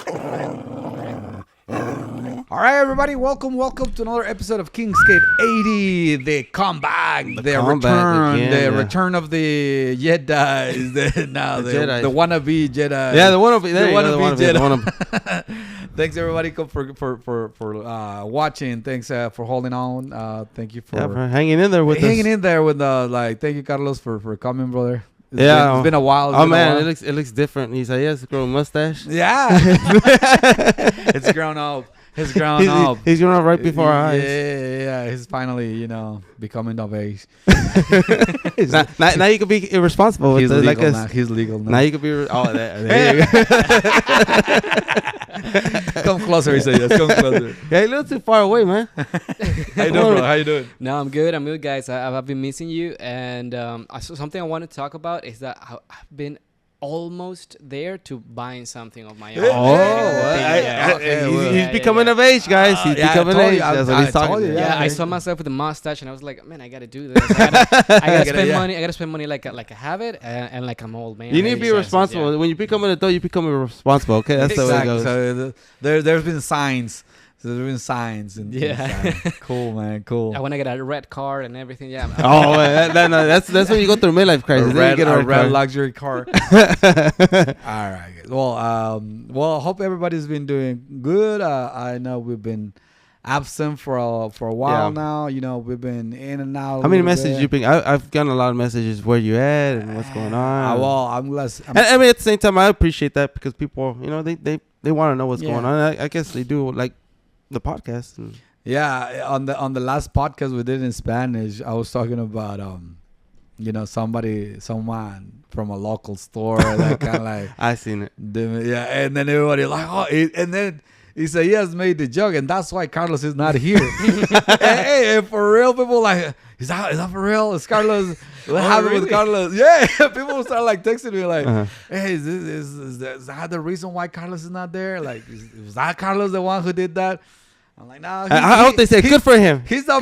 All right, everybody, welcome to another episode of Kingscape 80, the comeback, the return, again, return of the Jedi, the wannabe Jedi. Yeah, the wannabe, there you go, the wannabe. Thanks everybody for watching. Thanks for holding on. Thank you for hanging in there with us. Hanging in there with thank you, Carlos, for coming, brother. It's been a while. It looks different. He's like, yes, growing mustache. Yeah, it's grown up. He's grown up. He's grown up right before our eyes. Yeah. He's finally, becoming of age. now you can be irresponsible. He's legal now. He's legal now. Now you can be. There you go. Come closer, he said. Yes, come closer. Yeah, a little too far away, man. How you doing, bro? How you doing? No, I'm good, guys. I've been missing you, and something I want to talk about is that I've been almost there to buying something of my own. He's becoming of age, guys. He's becoming of age. That's what he's talking about. I saw myself with a mustache, and I was like, man, I gotta do this. I gotta spend money. I gotta spend money like I have it, and like I'm old man. You need to be responsible. Yeah. When you become an adult, you become responsible. Okay, that's the way it goes. So there's been signs. So there's been signs. And cool, man. Cool. I want to get a red car and everything. Yeah. That's when you go through midlife crisis. You get a red luxury car. All right. Well, I hope everybody's been doing good. I know we've been absent for a while now. We've been in and out. How many messages you been? I've gotten a lot of messages. Where you at and what's going on? I'm less. And I mean, at the same time, I appreciate that because people, they want to know what's going on. I guess they do like the podcast. On the last podcast we did in Spanish, I was talking about someone from a local store that kind of like I seen it. And then everybody like and then he said he has made the joke, and that's why Carlos is not here. hey, for real, people like, is that for real? Is Carlos? What happened with Carlos? Yeah, people start like texting me like, hey, is that the reason why Carlos is not there? Like, was that Carlos the one who did that? I'm like, nah. I hope they say good for him. He's done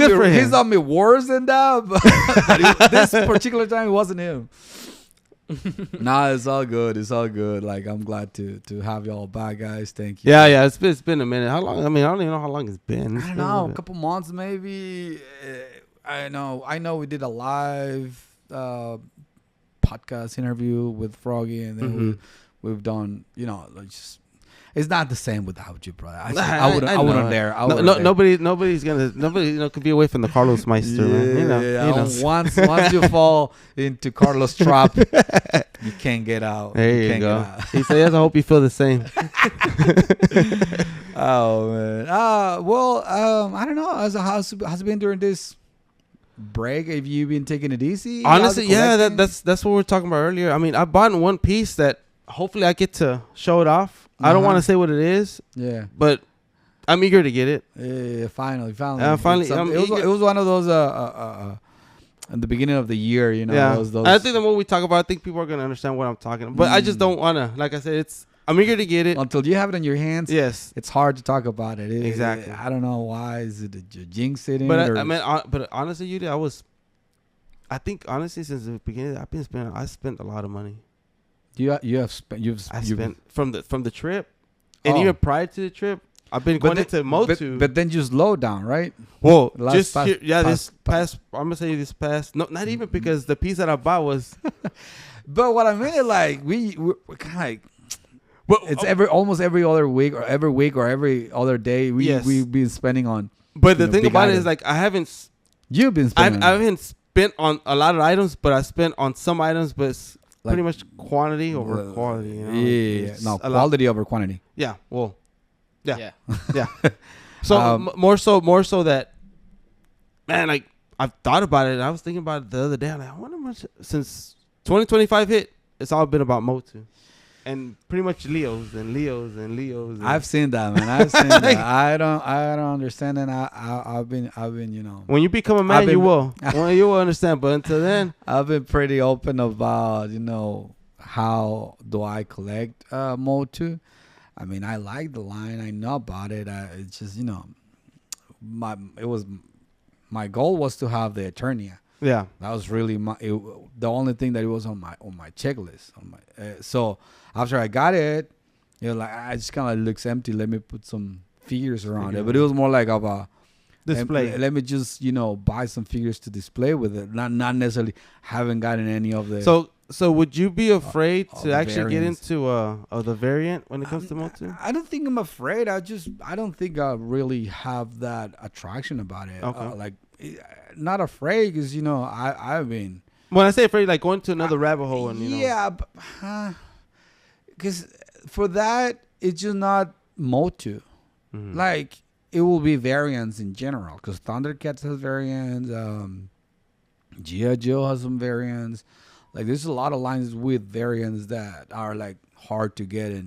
me worse than that. But this particular time, it wasn't him. Nah, it's all good. It's all good. Like, I'm glad to have y'all back, guys. Thank you. Yeah. It's been a minute. How long? I mean, I don't even know how long it's been. I don't know. A couple months maybe. I know. We did a live podcast interview with Froggy, and then we've done. Just. It's not the same without you, brother. I wouldn't dare. Nobody could be away from the Carlos Meister, man. Once you fall into Carlos' trap, you can't get out. There you go. He said, "Yes, I hope you feel the same." Oh man. I don't know. How's it been during this break? Have you been taking it easy? Honestly, yeah. That's what we were talking about earlier. I mean, I bought one piece that hopefully I get to show it off. I don't want to say what it is. Yeah. But I'm eager to get it. Yeah, finally. It was one of those in the beginning of the year, those. I think the more we talk about, I think people are going to understand what I'm talking about. But I just don't want to. Like I said, I'm eager to get it. Until you have it in your hands, yes, it's hard to talk about it. Exactly. I don't know why. Is it a jinx sitting? But but honestly, I think honestly since the beginning, I spent a lot of money. You've spent from the trip, and even prior to the trip, I've been going into Motu. But then you slow down, right? Well, this past. I'm gonna say this past. No, not even because the piece that I bought was. But what I mean is like we're kind of like. Well, it's almost every other week or every other day we've been spending on. But the thing about it is like I haven't. You've been spending. I haven't spent on a lot of items, but I spent on some items, but. Pretty much quantity over quality. Yeah. No, quality over quantity. Yeah. Well. Yeah. Yeah. So more so that, man. Like I've thought about it. I was thinking about it the other day. I'm like, I wonder much since 2025 hit. It's all been about Motu, and pretty much Leos. I've seen that, man. I've seen that. I don't understand it. I've been. When you become a man, you will. When you will understand. But until then, I've been pretty open about how do I collect Motu. I mean, I like the line. I know about it. It's just my goal was to have the Eternia. Yeah, that was really the only thing that it was on my checklist. So after I got it, like I just kind of looks empty. Let me put some figures around it. But it was more like of a display. Let me just buy some figures to display with it. Not necessarily haven't gotten any of the. So would you be afraid to actually variants. get into the variant when it comes to Motu? I don't think I'm afraid. I don't think I really have that attraction about it. Okay. Not afraid because I mean. When I say afraid, like going to another rabbit hole and Yeah, because for that it's just not Motu. Mm-hmm. Like it will be variants in general because Thundercats has variants. G.I. Joe has some variants. Like there's a lot of lines with variants that are like hard to get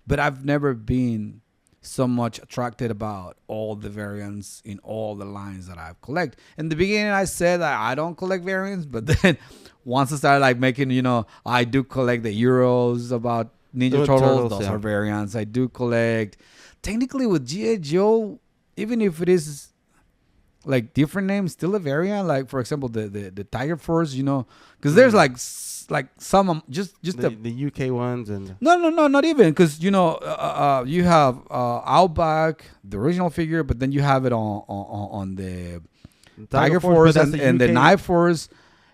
but I've never been so much attracted about all the variants in all the lines that I've collect. In the beginning I said that I don't collect variants, but then once I started like making, I do collect the Euros about Ninja Turtles. Those are variants. I do collect technically with G.I. Joe, even if it is like different names, still a variant. Like for example, the Tiger Force, because there's like some just the UK ones and no, not even because you have Outback, the original figure, but then you have it on the Tiger Force and the Knife Force,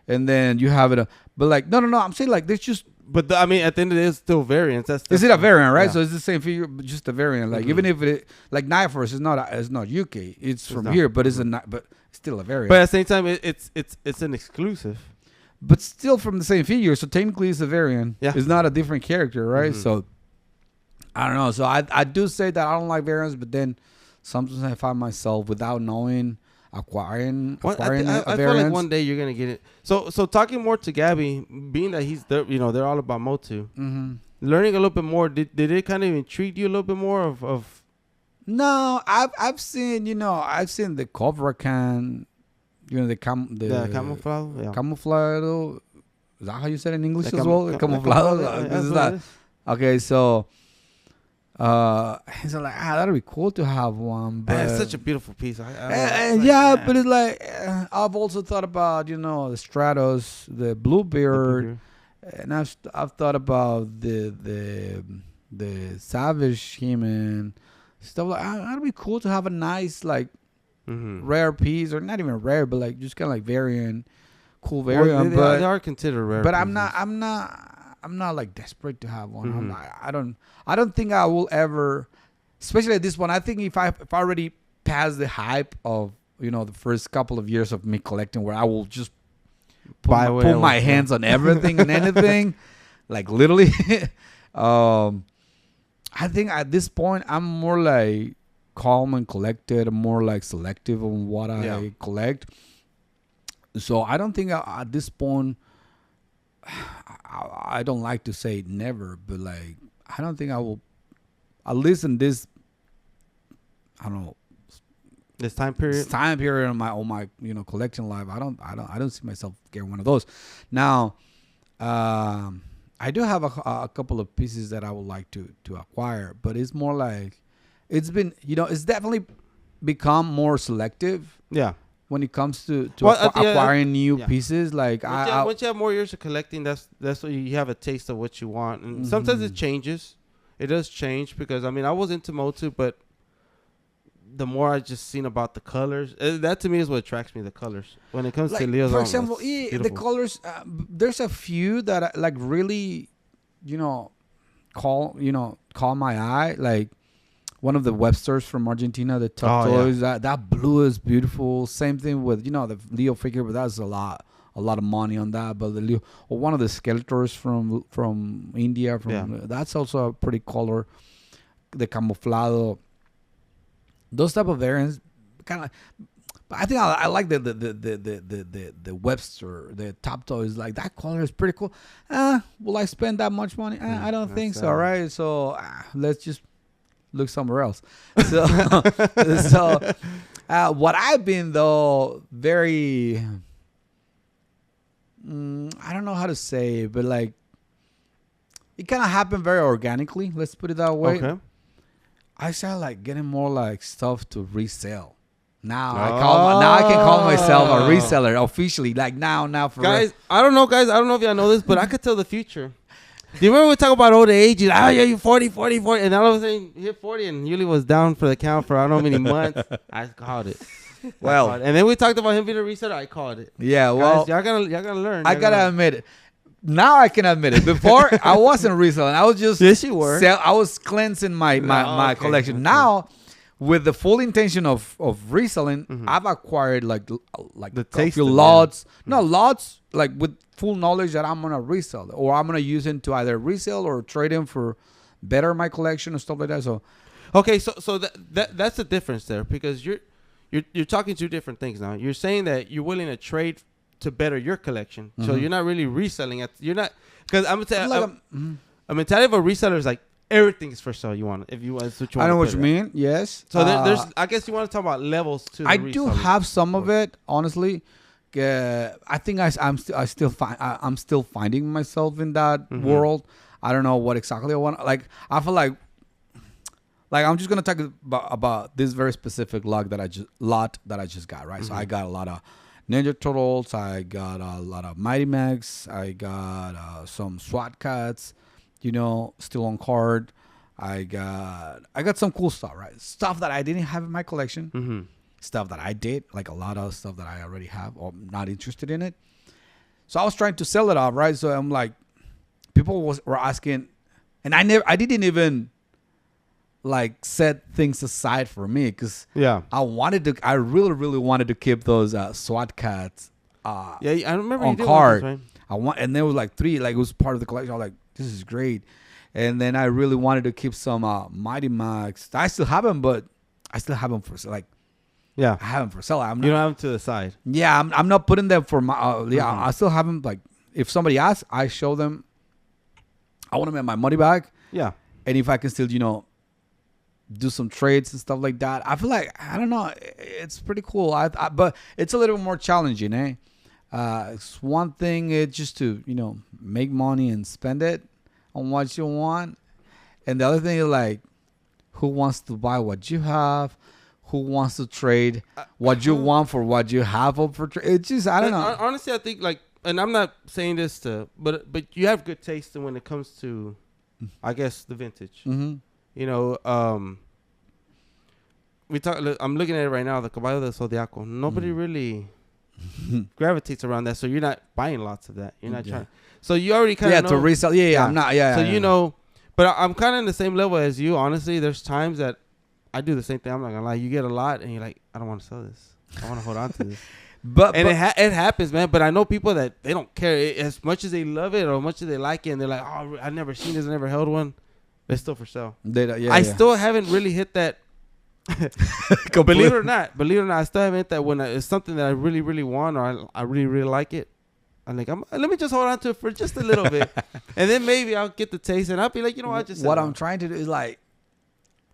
and then you have it. But like no, I'm saying like there's just. But I mean, at the end of it, it's still variants. Is it a variant, right? Yeah. So it's the same figure, but just a variant. Like even if it like Knife Force is not UK, it's from here, but it's but still a variant. But at the same time, it's an exclusive. But still from the same figure, so technically it's a variant. Yeah, it's not a different character, right? Mm-hmm. So I don't know. So I do say that I don't like variants, but then sometimes I find myself without knowing acquiring I feel like one day you're gonna get it. So talking more to Gabby, being that he's there, they're all about Motu. Mm-hmm. Learning a little bit more, did it kind of intrigue you a little bit more of? No, I've seen the Cobra Can, the camuflado. Yeah. Camuflado. Is that how you said it in English as well? Camuflado. Okay, so. He's like, that'd be cool to have one. But it's such a beautiful piece. But it's like I've also thought about the Stratos, the Bluebeard, and I've thought about the Savage He-Man stuff. Like that'd be cool to have a nice rare piece, or not even rare, but like just kind of like variant, cool variant. Well, they are considered rare. But pieces. I'm not like desperate to have one. Mm-hmm. I don't think I will ever, especially at this one. I think if I already passed the hype of the first couple of years of me collecting, where I will just put my hands on everything and anything, like literally. I think at this point I'm more like calm and collected. I'm more like selective on what I collect. So I don't think at this point. I don't like to say never, but like I don't think I will. At least in this, I don't know. This time period on my collection life, I don't see myself getting one of those. Now, I do have a couple of pieces that I would like to acquire, but it's more like it's been it's definitely become more selective. Yeah. When it comes to acquiring new pieces, like once you have more years of collecting, that's what you have a taste of what you want, and sometimes it changes. It does change because I was into Motu, but the more I just seen about the colors, that to me is what attracts me. The colors when it comes to Leo's. For example, the colors. There's a few that like really, call my eye, like. One of the Websters from Argentina, the top toys, that blue is beautiful. Same thing with the Leo figure, but that's a lot of money on that. But the Leo, or one of the Skeletors from India, that's also a pretty color. The Camuflado, those type of variants, kind of. But I think I like the Webster, the top toys. Like that color is pretty cool. Will I spend that much money? I don't think so. Right? So let's just. Look somewhere else. So, what I've been though very, I don't know how to say, but like, it kind of happened very organically. Let's put it that way. Okay. I started like getting more like stuff to resell. Now I can call myself a reseller officially. Like now for guys. I don't know if y'all know this, but I could tell the future. Do you remember we talk about old age? You're like, oh, yeah, you're 40, 40, 40. And all of a sudden, you hit 40, and Yuli was down for the count for I don't know how many months. I called it. Well, and then we talked about him being a reseller. I called it. Yeah, well, guys, y'all gotta learn. I gotta admit it. Now I can admit it. Before I wasn't reselling. I was just yes, you were. I was cleansing my collection. Okay. Now, with the full intention of reselling, I've acquired like the a few lots. No lots, like with full knowledge that I'm gonna resell or I'm gonna use it to either resell or trade in for better my collection and stuff like that. So, okay, so that's the difference there because you're talking two different things now. You're saying that you're willing to trade to better your collection, so you're not really reselling it. You're not because I'm gonna tell you, a mentality of a reseller is like everything is for sale. You want if you want to. I know what you mean. Yes. So there's. I guess you want to talk about levels too. I do have some of it, honestly. I think I'm still finding myself in that world. I don't know what exactly I want. Like I feel like I'm just gonna talk about this very specific lot that I just got, right? So I got a lot of Ninja Turtles. I got a lot of Mighty Max. I got some SWAT Cats. Still on card. I got some cool stuff, right? Stuff that I didn't have in my collection. Stuff that I did, like a lot of stuff that I already have or I'm not interested in it. So I was trying to sell it off, right? So I'm like, people were asking, and I didn't even like set things aside for me because I really, really wanted to keep those SWAT Cats. I remember on card. Those, right? And there was like 3, like it was part of the collection. I was like, this is great. And then I really wanted to keep some Mighty Max. I still have them, but I still have them for like. Yeah, I have them for sale. You don't have them to the side. Yeah, I'm not putting them for my. I still have them. Like if somebody asks, I show them. I want to make my money back. Yeah, and if I can still, do some trades and stuff like that. I feel like I don't know. It's pretty cool. But it's a little more challenging, eh? It's one thing. It's just to make money and spend it on what you want, and the other thing is like, who wants to buy what you have? Who wants to trade what you want for what you have for trade? It's just I don't know. Honestly, I think like, and I'm not saying this but you have good taste when it comes to, I guess, the vintage. Mm-hmm. We talk. I'm looking at it right now. The Caballo del Zodiaco. Nobody really gravitates around that, so you're not buying lots of that. You're not trying. So you already kind of know. To resell. Yeah. I'm not. Yeah. So but I'm kind of in the same level as you. Honestly, there's times that I do the same thing. I'm not gonna lie. You get a lot, and you're like, I don't want to sell this. I want to hold on to this. It happens, man. But I know people that they don't care as much as they love it or much as they like it, and they're like, oh, I've never seen this, I never held one. It's still for sale. I still haven't really hit that. Believe it or not, I still haven't hit that when it's something that I really, really want or I really, really like it. I'm like, let me just hold on to it for just a little bit, and then maybe I'll get the taste, and I'll be like, I just. What I'm trying to do is like,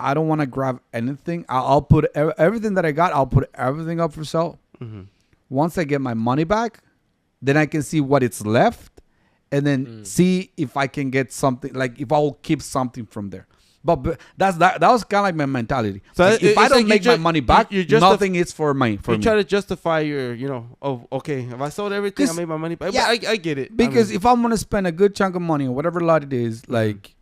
I don't want to grab anything. I'll put everything that I got. I'll put everything up for sale. Mm-hmm. Once I get my money back, then I can see what it's left, and then see if I can get something. Like if I will keep something from there. But that was kind of like my mentality. So like if I don't make my money back, nothing is for me. You try to justify your, okay, if I sold everything, I made my money back. Yeah, I get it. Because if I'm gonna spend a good chunk of money on whatever lot it is, like.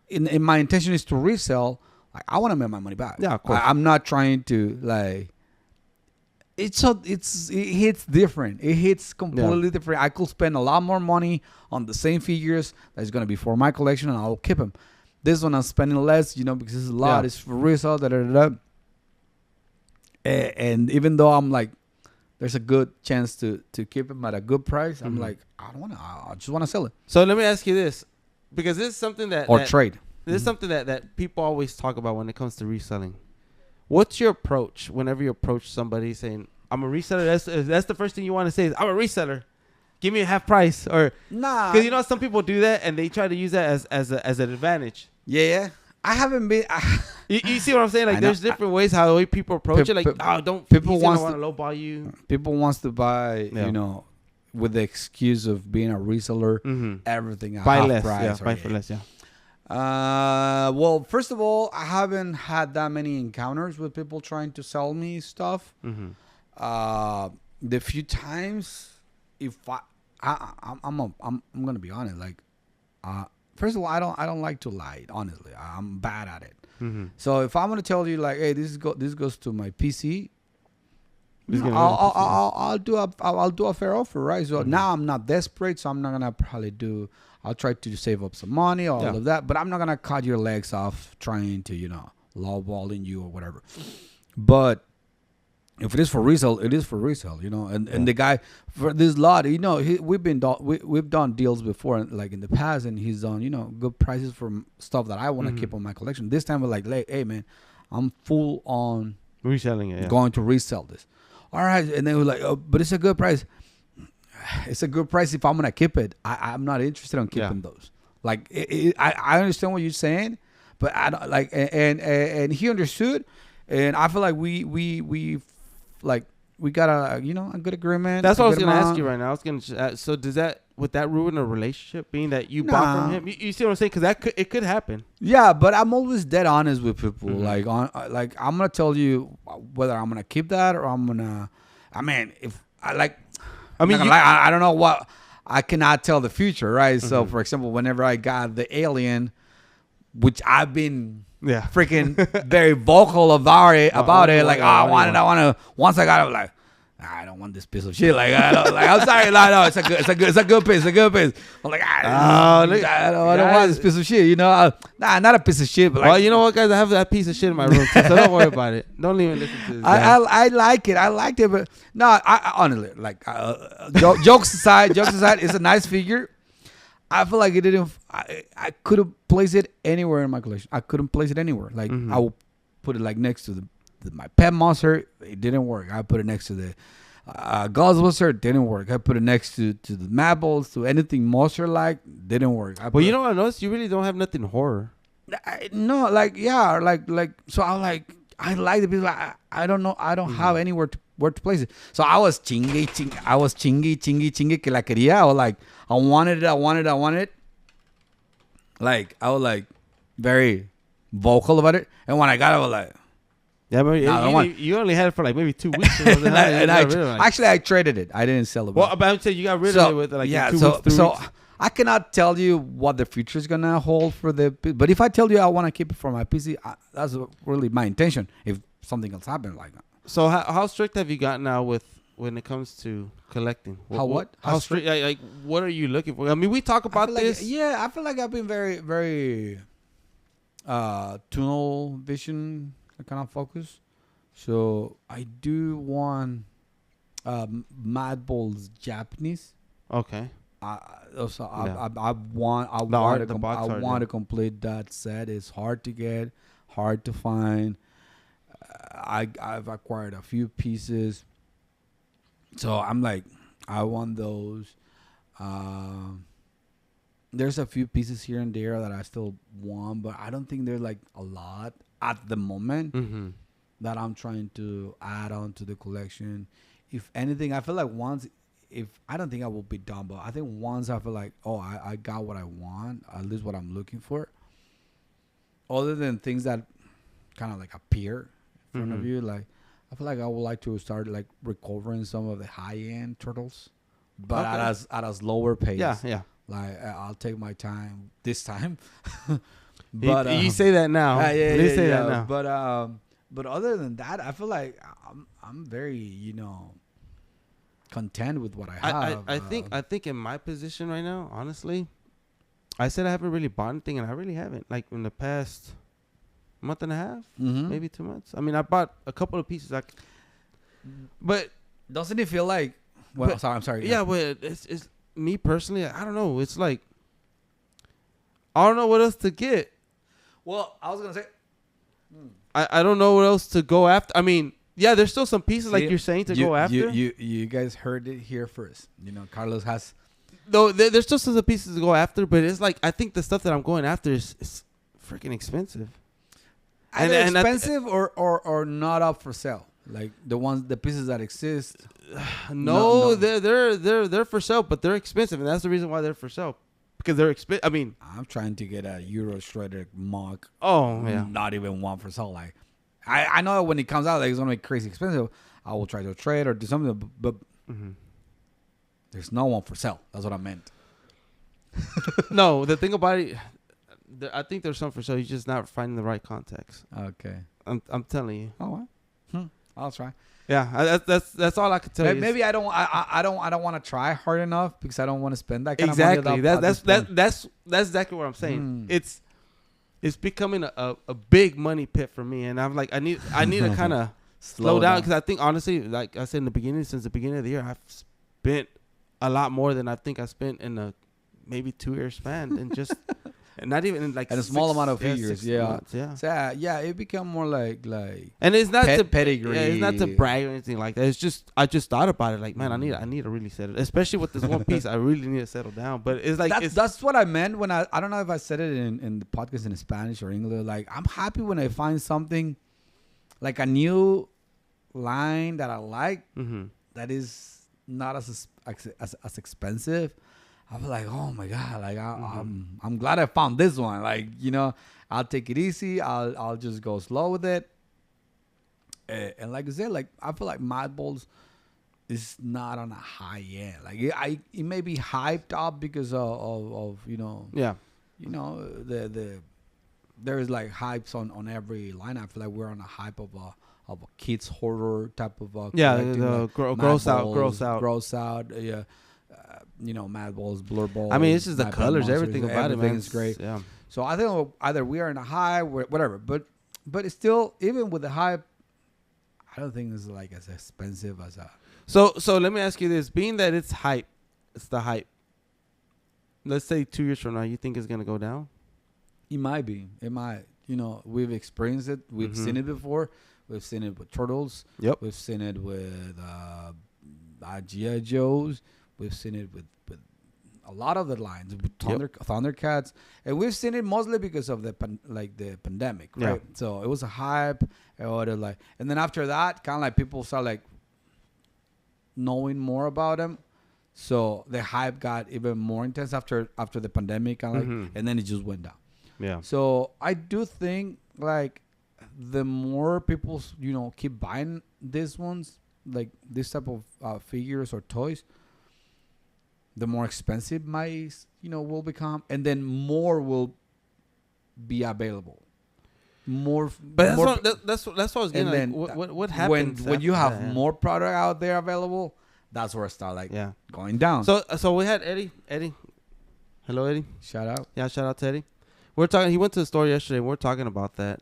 In my intention is to resell. Like I want to make my money back. Yeah, of course. I'm not trying to like. It hits different. It hits completely different. I could spend a lot more money on the same figures that's gonna be for my collection, and I'll keep them. This one I'm spending less, because it's a lot. It's for resale. And even though I'm like, there's a good chance to keep them at a good price. I'm like, I don't want to. I just want to sell it. So let me ask you this. Because this is something that trade. This is something that people always talk about when it comes to reselling. What's your approach whenever you approach somebody saying, "I'm a reseller"? That's the first thing you want to say is, "I'm a reseller. Give me a half price." Or nah, because some people do that and they try to use that as an advantage. Yeah, I haven't been. You see what I'm saying? Like there's different ways how the way people approach it. Like don't people want to lowball you. People wants to buy. With the excuse of being a reseller, everything at half less, price. Buy for less, well, first of all, I haven't had that many encounters with people trying to sell me stuff. The few times, if I'm gonna be honest, like first of all, I don't like to lie. Honestly, I'm bad at it. Mm-hmm. So if I'm gonna tell you like, hey, this goes to my PC, I'll do a fair offer, right? So now I'm not desperate, so I'm not gonna probably do. I'll try to save up some money, all of that, but I'm not gonna cut your legs off trying to lowballing you or whatever. But if it is for resale, it is for resale, And the guy for this lot, we've done deals before, like in the past, and he's done good prices for stuff that I want to keep on my collection. This time we're like, hey man, I'm full on reselling it, going to resell this. All right, and then we're like, oh, but it's a good price. It's a good price if I'm gonna keep it. I'm not interested in keeping those. Like I understand what you're saying, but I don't like, and he understood, and I feel like we got a good agreement. That's what I was gonna ask you right now. I was gonna so would that ruin a relationship, being that you bought from him? You see what I'm saying? Because it could happen. Yeah, but I'm always dead honest with people. Mm-hmm. Like I'm gonna tell you whether I'm gonna keep that or I'm gonna. I mean, if I like. I don't know what. I cannot tell the future, right? Mm-hmm. So, for example, whenever I got the Alien, which I've been freaking very vocal about it. Like, I want to. Once I got it, like, I don't want this piece of shit. Like, I'm sorry, no, it's a good piece. I'm like, I don't want this piece of shit. Not a piece of shit. But you know what, guys? I have that piece of shit in my room, too, so don't worry about it. Don't even listen to this. I like it. I liked it, but no, I honestly like. Jokes aside, it's a nice figure. I feel like it didn't. I could have placed it anywhere in my collection. I couldn't place it anywhere. Like I will put it like next to my pet monster. It didn't work. I put it next to the Ghostbuster. It didn't work. I put it next to the Maples, to anything monster like. Didn't work. But you know what I noticed? You really don't have nothing horror. No, so I like the piece. Like, I don't know. I don't have anywhere where to place it. So I was chingy. Que la quería. I was like, I wanted it. Like, I was like very vocal about it. And when I got it, I was like, yeah, but you only had it for like maybe 2 weeks. Actually, I traded it. I didn't sell it. Well, but I'm saying you got rid of it with like 2 weeks. So I cannot tell you what the future is gonna hold for the. But if I tell you I want to keep it for my PC, that's really my intention. If something else happens like that. So how strict have you gotten now when it comes to collecting? How strict? Like what are you looking for? I mean, we talk about this. I feel like I've been very, very tunnel vision kind of focus. So I do want Mad Bull's Japanese. Okay. I want to complete that set. It's hard to get, hard to find. I've acquired a few pieces, so I'm like, I want those. There's a few pieces here and there that I still want, but I don't think there's like a lot at the moment that I'm trying to add on to the collection. If anything, I feel like I don't think I will be done, but I think once I feel like, I got what I want, at least what I'm looking for, other than things that kind of like appear in front of you, like I feel like I would like to start like recovering some of the high-end turtles, but at a slower pace. Yeah. Like I'll take my time this time. But you say that now. Say that now. But other than that, I feel like I'm very content with what I have. I think in my position right now, honestly, I said I haven't really bought anything, and I really haven't. Like in the past month and a half, maybe 2 months. I mean, I bought a couple of pieces. But doesn't it feel like? Well, I'm sorry. Yeah, but it's me personally. I don't know. It's like I don't know what else to get. Well, I was gonna say, I don't know what else to go after. I mean, yeah, there's still some pieces like you're saying to go after. You guys heard it here first. Carlos has. Though there's still some pieces to go after, but it's like I think the stuff that I'm going after is freaking expensive. Either expensive or not up for sale. Like the pieces that exist. No, they're for sale, but they're expensive, and that's the reason why they're for sale. Because they're expensive. I mean, I'm trying to get a Euro Shredder mug. Oh yeah, not even one for sale. Like, I know when it comes out, like it's gonna be crazy expensive. I will try to trade or do something, but there's no one for sale. That's what I meant. No, the thing about it, I think there's some for sale. You're just not finding the right context. Okay. I'm telling you. Oh, well. I'll try. Yeah, that's all I could tell you. Maybe I don't want to try hard enough because I don't want to spend that kind exactly. of money. That's exactly what I'm saying. It's becoming a big money pit for me, and I'm like, I need to kind of slow down because I think honestly, like I said in the beginning, since the beginning of the year, I've spent a lot more than I think I spent in a maybe 2-year span, and just and not even in like and a small amount of figures. Months, So, it become more like and it's not to pedigree. Yeah, it's not to brag or anything like that. It's just I just thought about it like, man, I need to really settle, especially with this one piece. I really need to settle down. But it's like that's what I meant when I don't know if I said it in the podcast in Spanish or English. Like, I'm happy when I find something like a new line that I like that is not as expensive. I'm like, oh my God, like I'm glad I found this one. Like, I'll take it easy. I'll just go slow with it. And like I said, like I feel like Mad Balls is not on a high end. Like it may be hyped up because of there's like hypes on every line. I feel like we're on a hype of a kids horror type of gross out. Yeah. Mad Balls, Blur Balls. I mean, it's just the colors, everything about it, man. Is great. Yeah. So I think either we are in a high, whatever. But it's still, even with the hype, I don't think it's like as expensive as a. So let me ask you this: being that it's hype, it's the hype. Let's say 2 years from now, you think it's gonna go down? It might be. It might. We've experienced it. We've seen it before. We've seen it with Turtles. Yep. We've seen it with G.I. Joes. We've seen it with a lot of the lines, with Thundercats, and we've seen it mostly because of the pandemic, right? Yeah. So it was a hype, and then after that, kind of like people start like knowing more about them, so the hype got even more intense after the pandemic, and then it just went down. Yeah. So I do think like the more people keep buying these ones, like this type of figures or toys, the more expensive will become, and then more will be available. That's what I was getting. And then what happens when you have more product out there available? That's where it start going down. So we had Eddie. Hello, Eddie. Shout out. Yeah, shout out to Eddie. We're talking. He went to the store yesterday. And we're talking about that.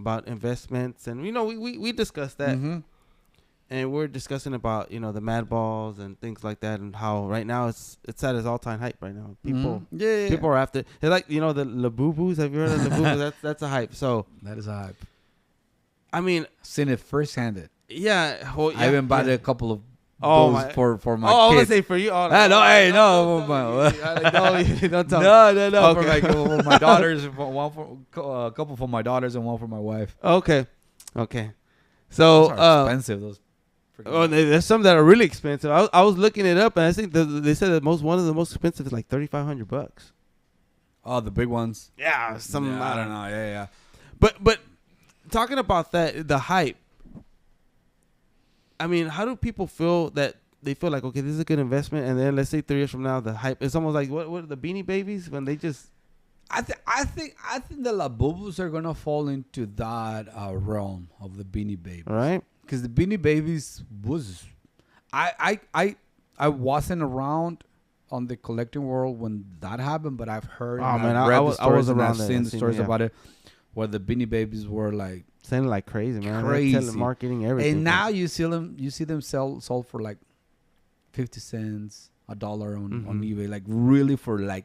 About investments, and we discussed that. Mm-hmm. And we're discussing about, the Mad Balls and things like that, and how right now it's at its all-time hype right now. People are after. They're like, the Labubus. Have you heard of Labubus? That's a hype. So that is a hype. I mean, seen it first-handed. Yeah, I even bought a couple of those for my kids. I was gonna say for you. No, don't tell me. No. Okay. For my daughters, a couple for my daughters and one for my wife. Okay. So those are expensive. Those. There's some that are really expensive. I was looking it up, and I think they said that one of the most expensive is like $3,500. Oh, the big ones. Yeah, I don't know. Yeah. But talking about that, the hype. I mean, how do people feel that they feel like, okay, this is a good investment, and then let's say 3 years from now, the hype. It's almost like what are the Beanie Babies when they just. I think the Labubus are gonna fall into that realm of the Beanie Babies. All right. Because the Beanie Babies was, I wasn't around on the collecting world when that happened, but I've heard. I was around. I've seen the stories about it, where the Beanie Babies were like selling like crazy, man. Crazy telemarketing, everything. And now you see them sold for like 50 cents, $1 on eBay, like really for like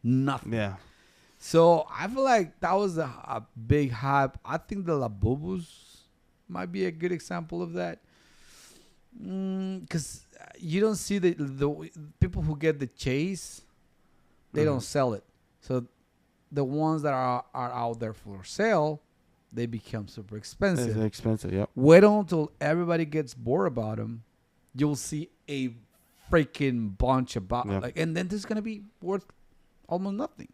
nothing. Yeah. So I feel like that was a big hype. I think the Labubus might be a good example of that, because you don't see the people who get the chase, they don't sell it. So the ones that are out there for sale, they become super expensive. It's expensive, yep. Wait until everybody gets bored about them, you'll see a freaking bunch about and then this is gonna be worth almost nothing.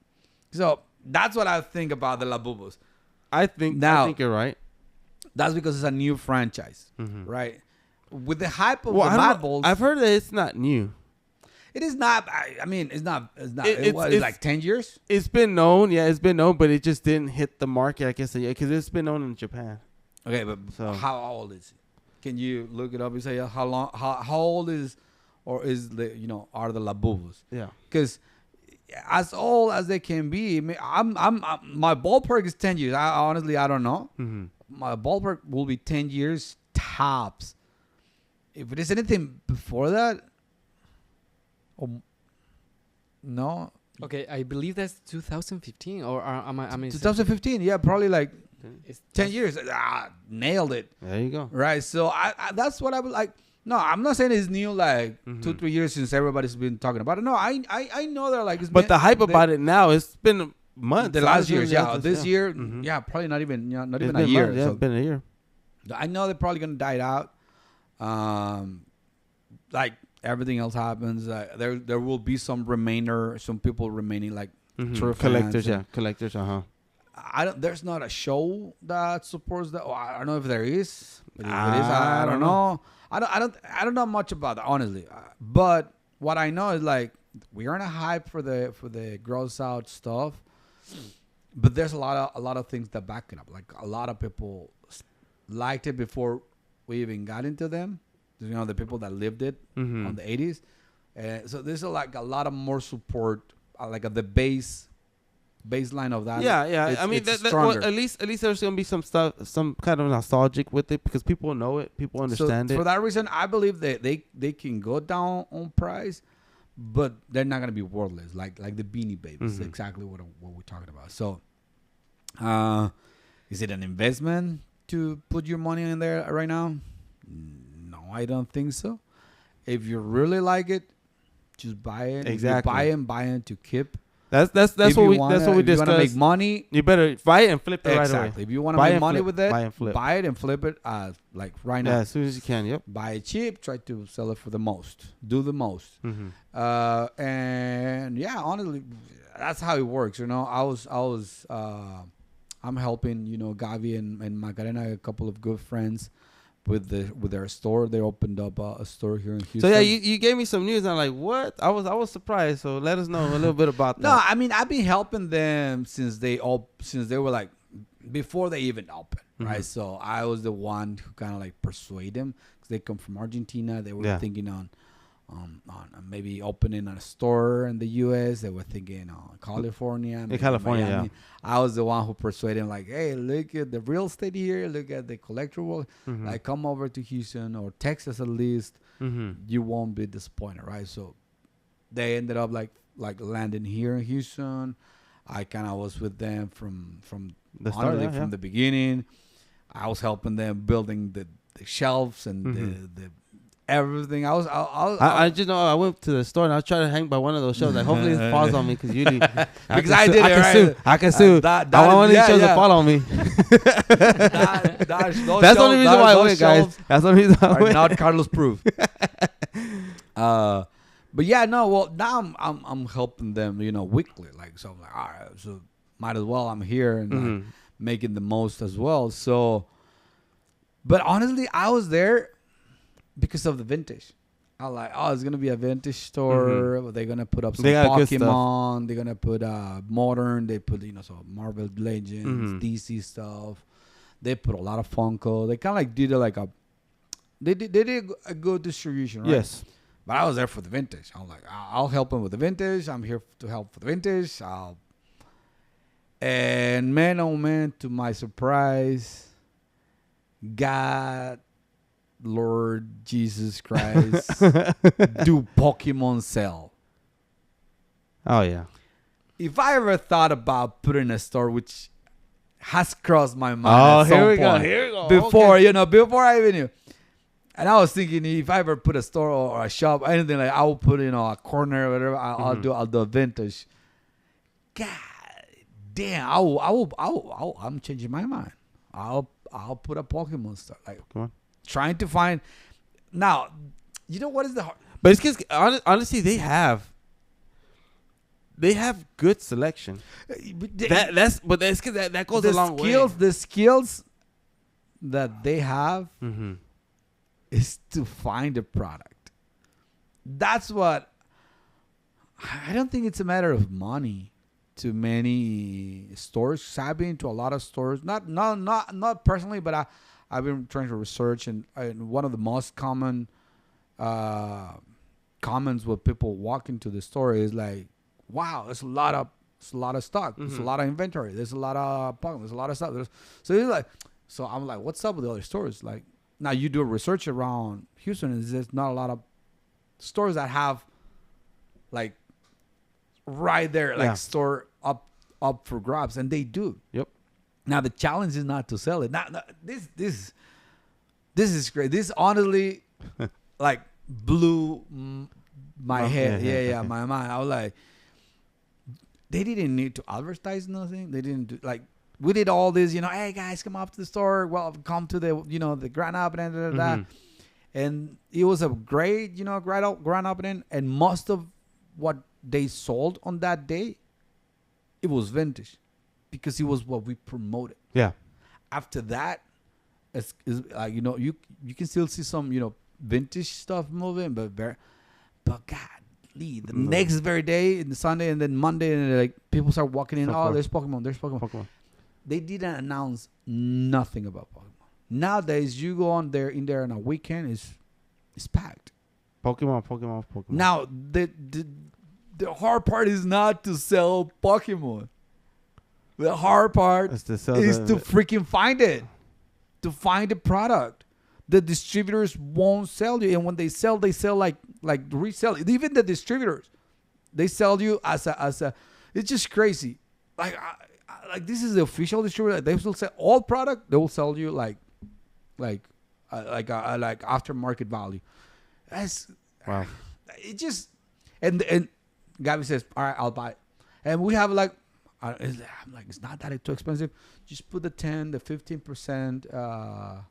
So that's what I think about the Labubus. I think you're right. That's because it's a new franchise, right? With the hype of the Mad Balls. I've heard that it's not new. It is not. I mean, it's not. It's not. It's like 10 years. It's been known. Yeah, it's been known, but it just didn't hit the market. I guess because it's been known in Japan. Okay, but how old is it? Can you look it up and say how long? How old is, or is the are the labubus? Yeah. Because as old as they can be, I'm my ballpark is 10 years. Honestly, I don't know. Mm-hmm. My ballpark will be 10 years tops. If it is anything before that, no. Okay, I believe that's 2015, or am I? 2015, yeah, probably like It's 10 years. Nailed it. There you go. Right, so I that's what I would like. No, I'm not saying it's new, like 2-3 years since everybody's been talking about it. No, I know they're like. But the hype about it now, it's been months. The last years, yeah. This year, yeah, probably not even a year. Months, yeah, so it's been a year. I know they're probably gonna die out. Like everything else happens, there will be some people remaining like true Collectors, fans collectors. There's not a show that supports that. I don't know if there is. But if it is, I don't know. I don't know much about that, honestly. But what I know is like we are in a hype for the gross out stuff. But there's a lot of things that back it up. Like a lot of people liked it before we even got into them. The people that lived it on the 80s. So there's a lot of more support, like at the baseline of that. Yeah. I mean, at least there's gonna be some stuff, some kind of nostalgic with it because people know it, people understand it. For that reason, I believe that they can go down on price, but they're not gonna be worthless. Like the Beanie Babies, exactly what we're talking about. So, is it an investment to put your money in there right now? No, I don't think so. If you really like it, just buy it. Exactly. If you buy it to keep. That's what we discussed. If you want to make money, you better buy it and flip it right away. Exactly. If you want to make money with it, buy it and flip it like right now. Yeah, as soon as you can. Yep. Buy it cheap. Try to sell it for the most. Do the most. And yeah, honestly, that's how it works. I'm helping Gavi and Macarena, a couple of good friends, with their store. They opened up a store here in Houston. So yeah, you gave me some news. And I'm like, what? I was surprised. So let us know a little bit about that. No, I mean I've been helping them since they were like before they even opened, right? So I was the one who kind of like persuade them because they come from Argentina. They were thinking on maybe opening a store in the U.S. They were thinking on California. In California, Miami. yeah. I was the one who persuaded them, like, hey, look at the real estate here. Look at the collectible. Like, come over to Houston or Texas at least. You won't be disappointed, right? So they ended up like landing here in Houston. I kind of was with them from the start, from the beginning. I was helping them building the shelves and the everything. I just know I went to the store and I was trying to hang by one of those shelves. Like, hopefully it falls on me because usually because I did it right. I can sue. I want one of these shelves to fall on me. That's the only reason why I went, guys. That's the only reason I went. Not Carlos proof. But yeah, no. Well, now I'm helping them, weekly. Like, so I'm like, all right, so might as well. I'm here and like, making the most as well. So, but honestly, I was there because of the vintage. I was like, it's gonna be a vintage store. They're gonna put up some Pokemon. They're gonna put modern. They put some Marvel Legends, DC stuff. They put a lot of Funko. They kind of like did they did a good distribution, right? Yes. But I was there for the vintage. I'm like, I'll help them with the vintage. I'm here to help for the vintage. And man, oh man, to my surprise, God, Lord Jesus Christ, do Pokemon sell? Oh yeah. If I ever thought about putting a store, which has crossed my mind at some point. Here we go. Before, before I even knew. And I was thinking, if I ever put a store or a shop, anything like, I will put a corner or whatever. I'll do a vintage. God damn, I'm changing my mind. I'll put a Pokemon store. Like, come on. Trying to find. Now, you know what is the hard? But it's because honestly, they have good selection. That's because that goes a long way. The skills that they have is to find a product. That's what I don't think it's a matter of money to many stores. I've been to a lot of stores, not personally, but I've been trying to research, and one of the most common comments when people walk into the store is like, "Wow, there's a lot of stock. There's a lot of inventory. There's a lot of Pokemon. There's a lot of stuff." So it's like, so I'm like, "What's up with the other stores?" Like, now you do research around Houston, and there's not a lot of stores that have like right there, like store up for grabs, and they do. Yep. Now the challenge is not to sell it. Now this is great. This honestly like blew my head. Yeah, my mind. I was like, they didn't need to advertise nothing. They didn't do like we did all this. Hey guys, come up to the store. Well, come to the the grand opening. And it was a great grand opening, and most of what they sold on that day, it was vintage, because it was what we promoted. Yeah. After that, it's you can still see some vintage stuff moving, but godly, the next very day, in the Sunday and then Monday, and like people start walking in. There's Pokemon. They didn't announce nothing about Pokemon. Nowadays, you go in there on a weekend, it's packed. Pokemon. Now the hard part is not to sell Pokemon. The hard part is to freaking find it, to find the product. The distributors won't sell you, and when they sell like resell. Even the distributors, they sell you as a. It's just crazy. Like this is the official distributor. They will sell all product. They will sell you like aftermarket value. That's wow. It just and Gabby says, "All right, I'll buy it," and we have like, I'm like, it's not that too expensive. Just put the 15%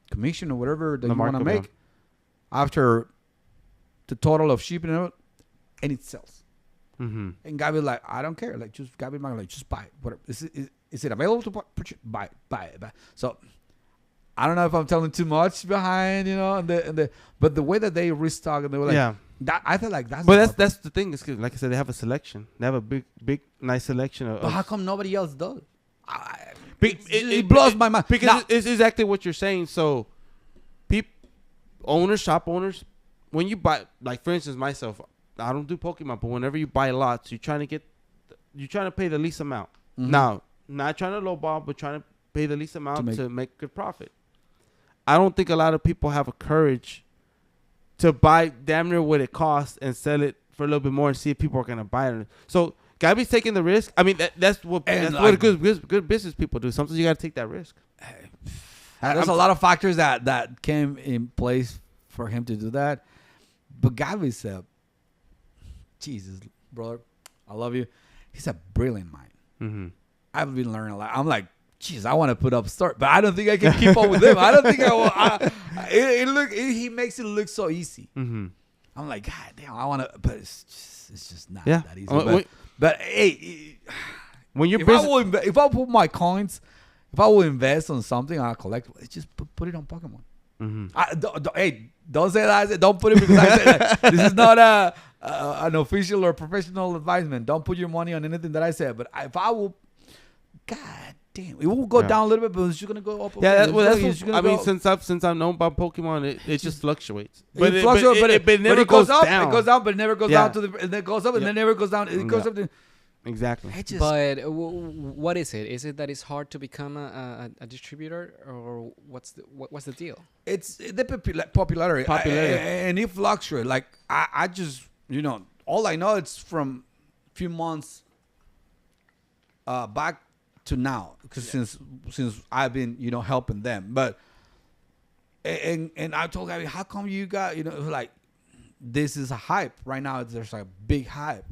commission or whatever that you want to make after the total of shipping and it sells. Mm-hmm. And Gabby's like, I don't care. Like, just Gabby's like, just buy it. Whatever. Is it available to purchase? Buy it. So I don't know if I'm telling too much behind, but the way that they restock and they were like, that I feel like that's. But that's the thing. Is like I said, they have a selection. They have a big, nice selection of. But how come nobody else does? It blows my mind because it's exactly what you're saying. So, shop owners, when you buy, like for instance, myself, I don't do Pokemon, but whenever you buy lots, you're trying to pay the least amount. Mm-hmm. Now, not trying to lowball, but trying to pay the least amount to make good profit. I don't think a lot of people have a courage to buy damn near what it costs and sell it for a little bit more and see if people are gonna buy it. So Gabby's taking the risk. I mean, that's what good business people do. Sometimes you gotta take that risk. There's a lot of factors that came in place for him to do that. But Gabby said, Jesus, brother, I love you. He's a brilliant mind. Mm-hmm. I've been learning a lot. I'm like, geez, I want to put up store, but I don't think I can keep up with him. I don't think I will. He makes it look so easy. Mm-hmm. I'm like, God damn, I want to, but it's just not that easy. But hey, when you're if I put my coins, if I will invest on something I collect, it's just put it on Pokemon. Mm-hmm. Don't say that. Don't put it because I said that. This is not an official or professional advisement. Don't put your money on anything that I said. But if I will, God damn, it will go down a little bit, but it's just gonna go up. Yeah, I mean, since I've known about Pokemon, it just fluctuates. But it never goes up. It goes up, but it never goes down to the. And then it goes up, and then it never goes down. It goes up. Exactly. But what is it? Is it that it's hard to become a distributor, or what's the deal? It's the popularity. And it fluctuates. Like I just all I know it's from a few months back to now, because since I've been helping them, but and I told Gabby, how come you got like this is a hype right now? There's like a big hype.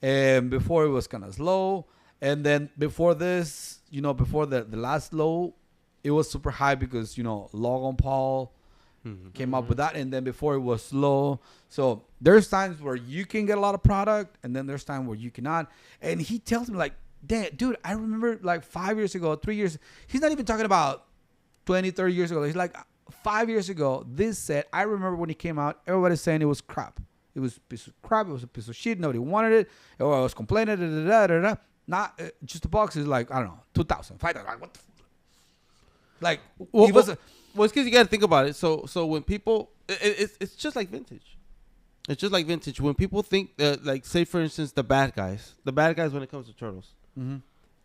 And before it was kind of slow, and then before this, before the last low, it was super high because Logan Paul came up with that, and then before it was slow. So there's times where you can get a lot of product, and then there's times where you cannot. And he tells me like, dude, I remember like 5 years ago, 3 years. He's not even talking about 20, 30 years ago. He's like 5 years ago. This set, I remember when it came out, everybody's saying it was crap. It was a piece of crap. It was a piece of shit. Nobody wanted it. Or I was complaining. Not just the box is like, I don't know, 2,000, 5,000. Like, what the like, well, it was it's because you got to think about it. So when people, it's just like vintage. It's just like vintage. When people think, like, say for instance, the bad guys when it comes to turtles,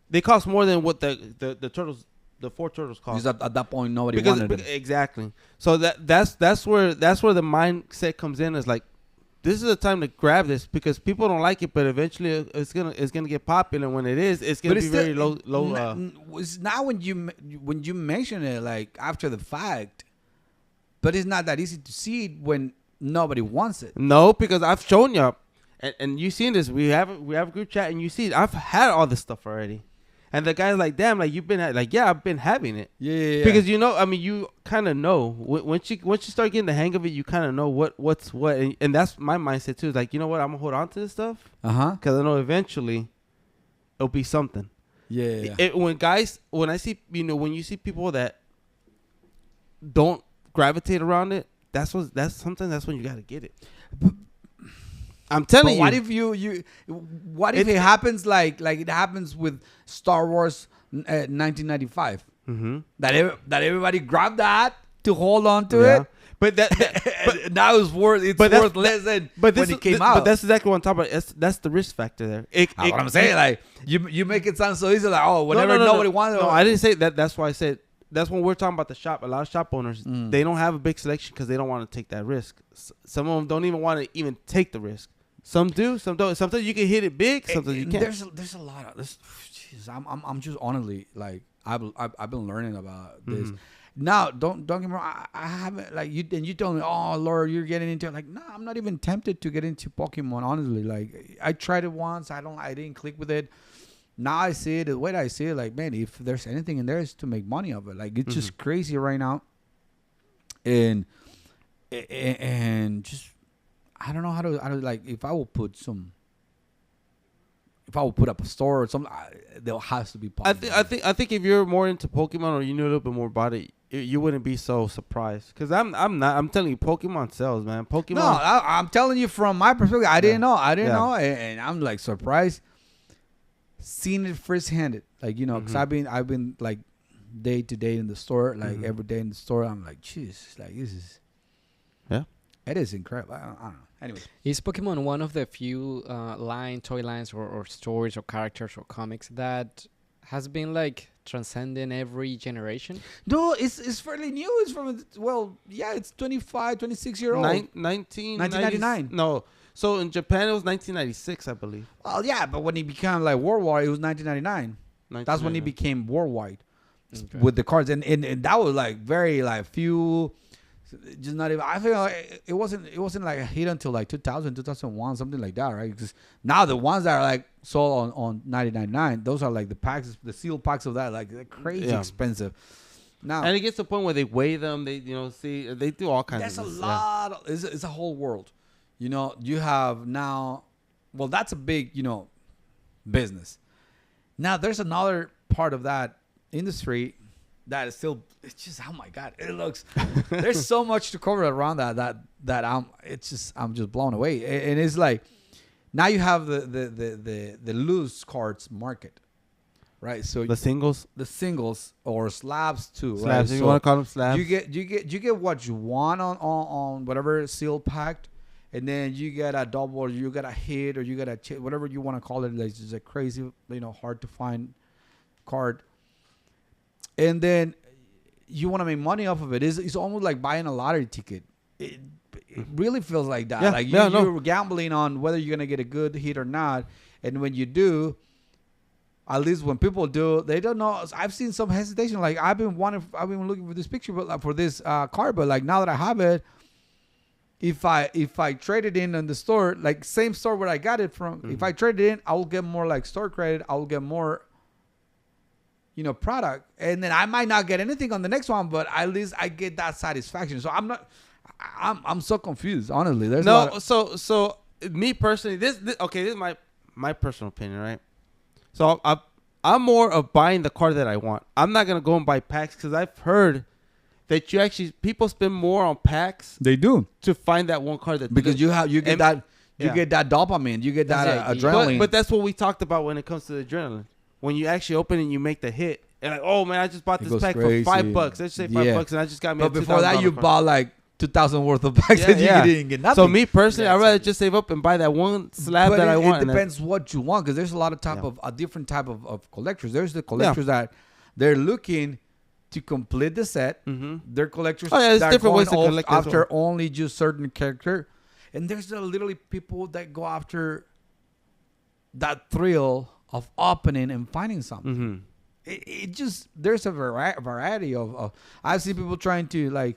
they cost more than what the turtles, the 4 turtles cost. Because at that point nobody wanted them. Exactly. So that's where the mindset comes in. Is like, this is the time to grab this because people don't like it, but eventually it's gonna get popular. When it is, it's gonna be very low. It's now when you mention it like after the fact, but it's not that easy to see it when nobody wants it. No, because I've shown you, and you've seen this. We have a group chat, and you see I've had all this stuff already. And the guy's like, damn, like, you've been like, yeah, I've been having it. Yeah. Because, I mean, you kind of know. Once you start getting the hang of it, you kind of know what's what. And that's my mindset, too. Is like, you know what? I'm going to hold on to this stuff. Because I know eventually it'll be something. Yeah. When I see, when you see people that don't gravitate around it, that's when you got to get it. I'm telling you. What if what if it happens like it happens with Star Wars 1995? That everybody grabbed that to hold on to it. But but now it's worth less than when it came out. But that's exactly what I'm talking about. That's the risk factor there. What I'm saying, like you make it sound so easy, like, oh, whenever nobody wants it. No, I didn't say that. That's why I said that's when we're talking about the shop. A lot of shop owners, they don't have a big selection because they don't want to take that risk. Some of them don't even want to even take the risk. Some do, some don't. Sometimes you can hit it big, sometimes you can't. There's a lot of this. Jeez, I'm just honestly like I've been learning about this. Now, don't get me wrong. I haven't like you. And you told me, oh Lord, you're getting into it. Like, no, I'm not even tempted to get into Pokemon. Honestly, like I tried it once. I didn't click with it. Now I see it the way I see it. Like, man, if there's anything in there, it's to make money of it. Like, it's just crazy right now. And just. I don't know how to like if I will put up a store or something, there has to be Pokemon. I think if you're more into Pokemon or you know a little bit more about it, you wouldn't be so surprised. Because I'm not. I'm telling you, Pokemon sells, man. Pokemon. No, I'm telling you from my perspective. I didn't know, and I'm like surprised seeing it firsthand. Like, because I've been like day to day in the store, like every day in the store. I'm like, jeez, like this is. Yeah. It is incredible. I don't know. Anyway, is Pokemon one of the few toy lines or stories or characters or comics that has been like transcending every generation? No, it's fairly new. It's from it's 25, 26 year old. 1999. No, so in Japan it was 1996, I believe. Well, yeah, but when he became like worldwide, it was 1999. That's when he became worldwide with the cards, and that was like very like few. Just not even. I feel like it wasn't like a hit until like 2000, 2001, something like that, right? Because now the ones that are like sold on 99.9, those are like the packs, the sealed packs of that, like they're crazy expensive. Now, and it gets to the point where they weigh them. They see they do all kinds. There's of a lot. It's a whole world. You have now. Well, that's a big business. Now there's another part of that industry that is still. It's just, oh my God, it looks. There's so much to cover around that I'm just blown away. And it's like now you have the loose cards market, right? So the singles or slabs too, slabs, right? If you so want to call them slabs. You get what you want on whatever sealed packed, and then you get a double, or you get a hit, or you get a whatever you want to call it. Like, it's just a crazy, hard to find card, and then you want to make money off of it. It's almost like buying a lottery ticket. It really feels like that. Yeah, like you're gambling on whether you're gonna get a good hit or not. And when you do, at least when people do, they don't know. I've seen some hesitation. Like I've been looking for this picture, but like for this card. But like now that I have it, if I trade it in the store, like same store where I got it from, if I trade it in, I will get more like store credit. I will get more. Product, and then I might not get anything on the next one, but at least I get that satisfaction. So I'm so confused, honestly. There's so me personally, this is my personal opinion, right? So I'm more of buying the card that I want. I'm not gonna go and buy packs because I've heard that you actually people spend more on packs They do to find that one card that because you get that yeah. get that dopamine, you get that That's the adrenaline. But that's what we talked about when it comes to the adrenaline. When you actually open and you make the hit, and like, oh man, I just bought It this goes pack crazy. for $5. Let's say $5, and I just got me. But before that, you card. bought like 2,000 worth of packs and you didn't get nothing. So me personally, Yeah, I'd rather just save up and buy that one slab but that I want. It depends what you want because there's a lot of type Yeah. of a different type of collectors. There's the collectors that they're looking to complete the set. Mm-hmm. They're collectors. Oh, yeah, there's that different are ways to going collect as after well. only just certain character, and there's the literally people that go after that thrill of opening and finding something. Mm-hmm. It just there's a variety of I've seen people trying to like.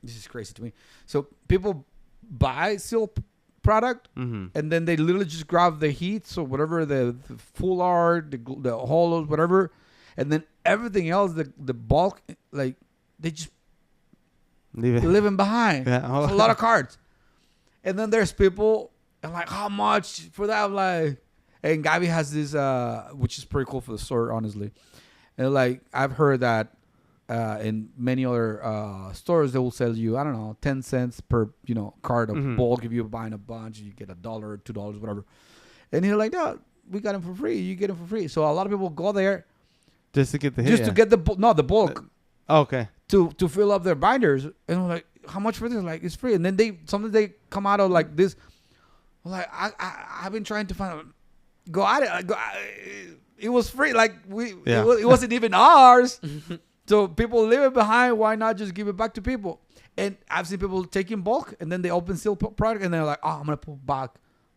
This is crazy to me. So people buy seal product Mm-hmm. and then they literally just grab the heats or whatever the full art, the hollows, whatever, and then everything else, the bulk, like they just Leave it. leaving behind. Yeah. It's a lot of cards, and then there's people and like how much for that? I'm like, and Gabi has this, which is pretty cool for the store, honestly. And like I've heard that in many other stores, they will sell you, I don't know, 10 cents per card of Mhm. bulk. If you're buying a bunch, you get $1, $2, whatever. And he's like, no, we got them for free. You get them for free. So a lot of people go there Just to get the hit. just to get the bulk Oh, okay. to fill up their binders. And I'm like, how much for this? Like, it's free. And then sometimes they come out of like this. I'm like, I've been trying to find. Go at it. It was free. Like it wasn't even ours. So people leave it behind. Why not just give it back to people? And I've seen people taking bulk and then they open seal product and they're like, oh, I'm gonna put back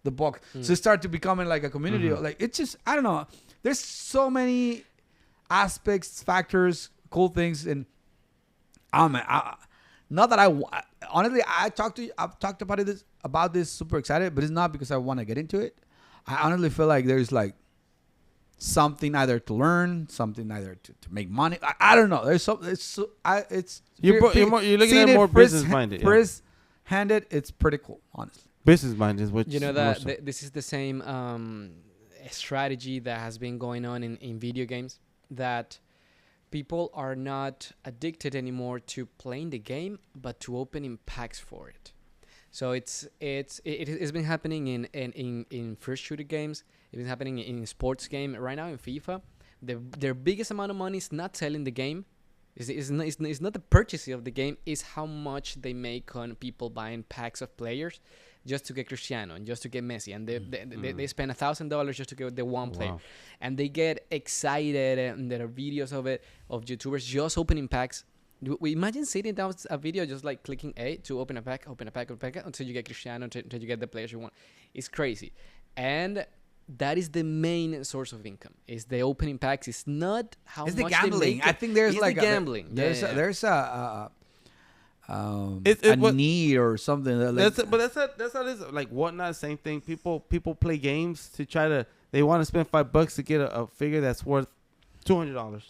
the bulk. So it started to becoming like a community. Mhm. Like it's just I don't know. There's so many aspects, factors, cool things, and not that honestly I've talked about this super excited, but it's not because I want to get into it. I honestly feel like there's like something either to learn, something either to make money. I don't know. There's something. You're looking at more business minded. First handed, it's pretty cool, honestly. Business minded is what You know that this is the same strategy that has been going on in video games, that people are not addicted anymore to playing the game, but to opening packs for it. So it's been happening in first shooter games. It's been happening in sports game right now in FIFA. Their biggest amount of money is not selling the game. It's not the purchasing of the game. It's how much they make on people buying packs of players just to get Cristiano and just to get Messi. And they spend $1,000 just to get the one player. Wow. And they get excited, and there are videos of YouTubers just opening packs. We imagine sitting down a video just like clicking A to open a pack until you get Cristiano, until you get the players you want. It's crazy. And that is the main source of income. Is the opening packs. It's not how It's much the gambling. they make. I think there's It's like the gambling. There's a what- need or something. That like, that's how it is. Like Whatnot, same thing. People play games to they want to spend $5 to get a figure that's worth $200,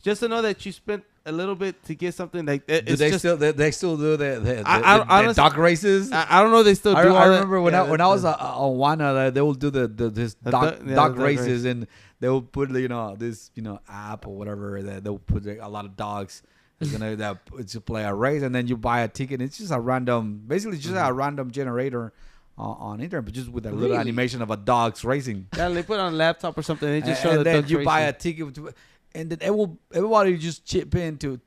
just to know that you spent a little bit to get something like. do they still do the honestly, dog races? I don't know. They still do. I all remember that. when I was on WANA, they will do this dog dog races, and they will put this app or whatever that they'll put a lot of dogs. It's gonna to play a race, and then you buy a ticket. It's just a random, basically just a random generator on internet, but just with a little animation of a dog's racing. Yeah, they put it on a laptop or something. They just show and the then dogs you buy a racing. ticket, and then everybody just chip in to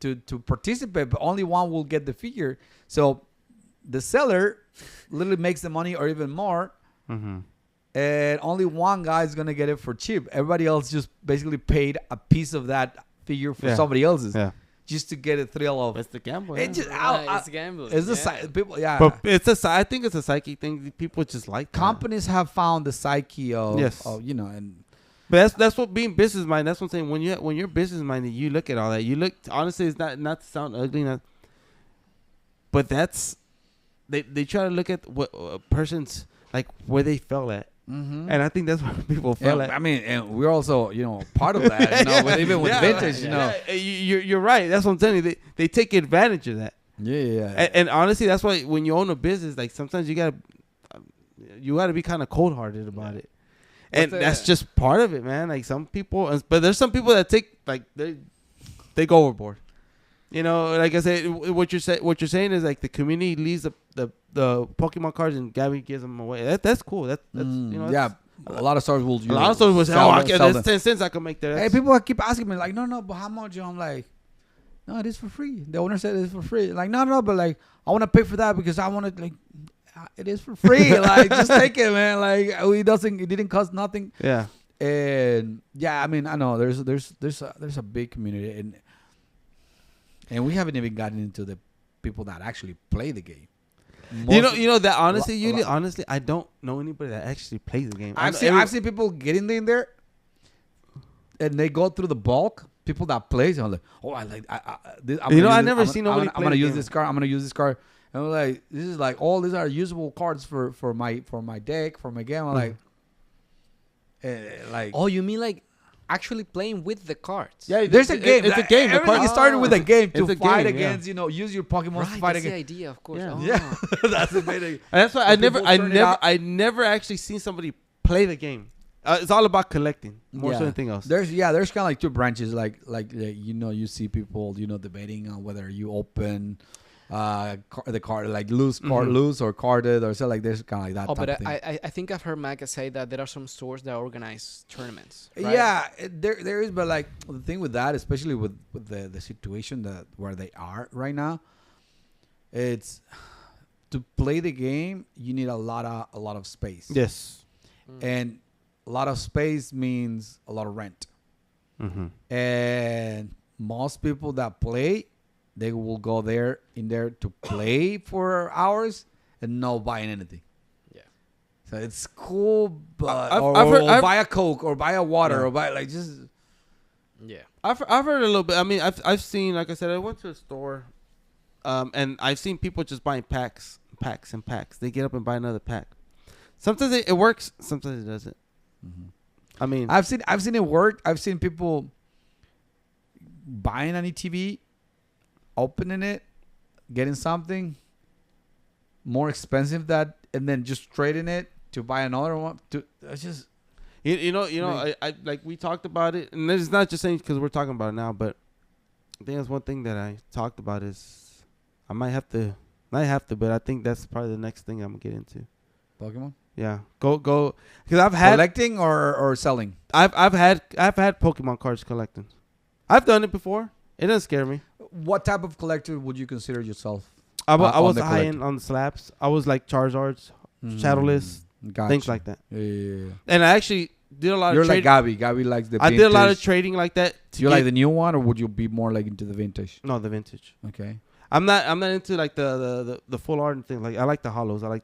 participate, but only one will get the figure. So the seller literally makes the money or even more. Mm-hmm. And only one guy is gonna get it for cheap. Everybody else just basically paid a piece of that figure for somebody else's, just to get a thrill of. It's the gamble. It just It's gambling. it's the people, But I think it's a psychic thing. People just like that. Companies have found the psyche of, Yes. and But that's what being business minded. That's what I'm saying. When you're business minded, you look at all that. You look, honestly, it's not to sound ugly, but that's they try to look at what a person's like where they fell at. Mm-hmm. And I think that's what people fell at. I mean, and we're also, part of that, even with vintage, You're right. That's what I'm telling you. They take advantage of that. Yeah. And honestly, that's why when you own a business, like sometimes you gotta be kind of cold hearted about it. And that's just part of it, man. Like some people, but there's some people that take they go overboard. You know, like I said, what you're saying is like the community leaves the Pokemon cards and Gabby gives them away. That's cool. That's you know, yeah. A lot of stores will. A lot of stores will say, "Oh, there's 10 cents I can make there." Hey, people keep asking me like, no, but how much? I'm like, no, it is for free. The owner said it's for free. Like, no, but like, I want to pay for that because I want to like, it is for free. Like, just take it, man. Like, it didn't cost nothing. Yeah. And yeah, I mean, I know there's a big community, and we haven't even gotten into the people that actually play the game. You know that honestly, I don't know anybody that actually plays the game. I've seen people getting in there, and they go through the bulk. People that plays, and I'm like, oh, I never seen nobody. I'm gonna use this card. I'm gonna use this card. And I'm like, this is like all these are usable cards for my deck, for my game. I'm like, oh, you mean like actually playing with the cards? Yeah, there's a game. It's a game. Everything started with a game to fight game, against. You know, use your Pokemon to fight against. against. The idea, of course. Yeah, That's amazing. And that's why I never actually seen somebody play the game. It's all about collecting more than anything else. There's kind of like two branches. Like you know, you see people debating on whether you open the card, like loose or carded or something like this, kind of like that. Oh, but I think I've heard Micah say that there are some stores that organize tournaments. Right? Yeah, there is, but like the thing with that, especially with the situation where they are right now, it's to play the game. You need a lot of space. Yes, and a lot of space means a lot of rent. And most people that play, they will go in there to play for hours and not buying anything. Yeah. So it's cool, but I've buy a Coke or buy a water or buy like just. Yeah. I've heard a little bit. I mean, I've seen, like I said, I went to a store, and I've seen people just buying packs. They get up and buy another pack. Sometimes it works. Sometimes it doesn't. I mean, I've seen it work. I've seen people buying an ETV, opening it, getting something more expensive and then just trading it to buy another one. It's just you know I like we talked about it, and it's not just saying because we're talking about it now, but I think that's one thing that I talked about is I might have to, but I think that's probably the next thing I'm gonna get into. Pokemon. Yeah, go because I've had collecting or selling. I've had Pokemon cards collecting. I've done it before. It doesn't scare me. What type of collector would you consider yourself? I was high end on the slabs. I was like Charizards, Shadowless, things like that. Yeah. And I actually did a lot You're of trading. You're like Gabby. Gabby likes the vintage. I did a lot of trading like that. Do you like the new one, or would you be more like into the vintage? No, the vintage. Okay. I'm not into like the full art and thing. Like I like the hollows. I like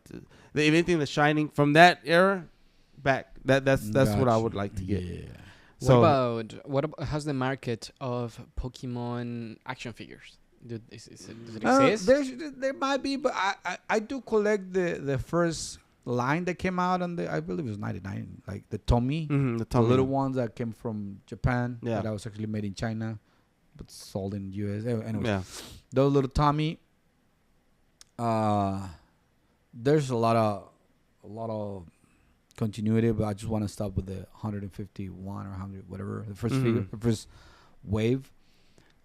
anything that's shining from that era back. That's what I would like to get. Yeah. So what about how's the market of Pokemon action figures? Does it exist? There might be, but I do collect the first line that came out on I believe it was 99, like the Tommy, the little ones that came from Japan. Yeah, that was actually made in China, but sold in US. Anyway, those little Tommy. There's a lot of continuity, but I just want to stop with the 151 or 100, whatever the first figure, the first wave.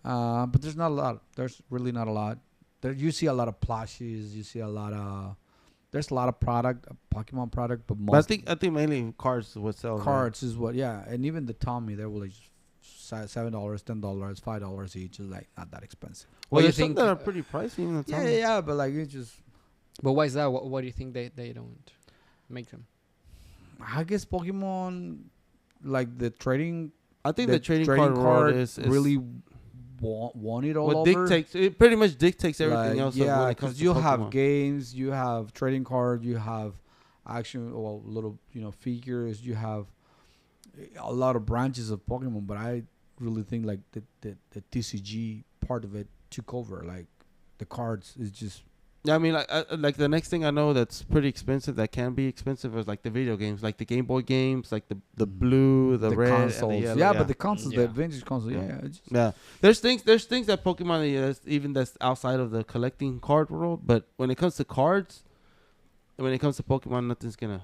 But there's not a lot. There's really not a lot. You see a lot of plushies. You see a lot of. There's a lot of product, Pokemon product, but most. I think mainly cards would sell. Cards is what, yeah, and even the Tommy, they were like $7, $10, $5 each. Is like not that expensive. Well, you think that are pretty pricey in the Tommy. Yeah, but like it's just. But why is that? What do you think they don't make them? I guess Pokemon, like the trading. I think the trading card is really want it all over. It pretty much dictates everything else. Yeah, because you have games, you have trading cards, you have little figures, you have a lot of branches of Pokemon. But I really think like the TCG part of it took over. Like the cards is just. Yeah, I mean, like the next thing I know that's pretty expensive, that can be expensive, is like the video games, like the Game Boy games, like the blue, the red, consoles. And the yellow. But the consoles, the vintage consoles, yeah. There's things that Pokemon even that's outside of the collecting card world, but when it comes to cards, when it comes to Pokemon, nothing's gonna.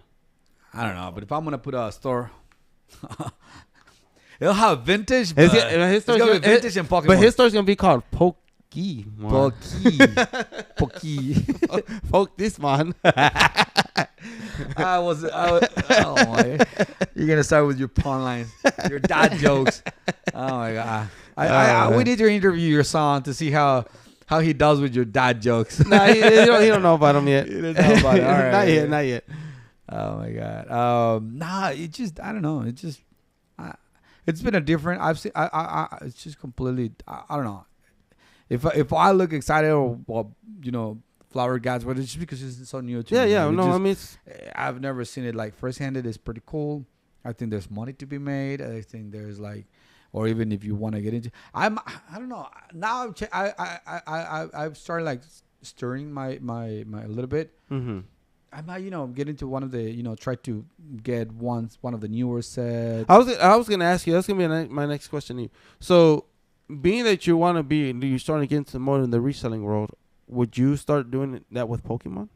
I don't know, but if I'm gonna put a store, it'll have vintage. But it's gonna be vintage and Pokemon. But his store's gonna be called Pokemon. Poki. Poki. Folk this man. I was oh my. You're gonna start with your pun lines, your dad jokes. Oh my god. We need to interview your son to see how he does with your dad jokes. Nah, he don't know about them yet. He doesn't know about it. All right. Not yet. Oh my god. Nah, it just I don't know. It just it's been a different. I've seen. It's just completely. I don't know. If I look excited or well, flower guys, but it's just because it's so new to me. Yeah. No, I mean, I've never seen it like first-handed. It's pretty cool. I think there's money to be made. I think there's like, or even if you want to get into, I don't know. Now I've started like stirring my a little bit. Mm-hmm. I might get into one of the try to get one of the newer sets. I was gonna ask you. That's gonna be my next question to you. So, being that you're starting to get into more in the reselling world, would you start doing that with Pokemon?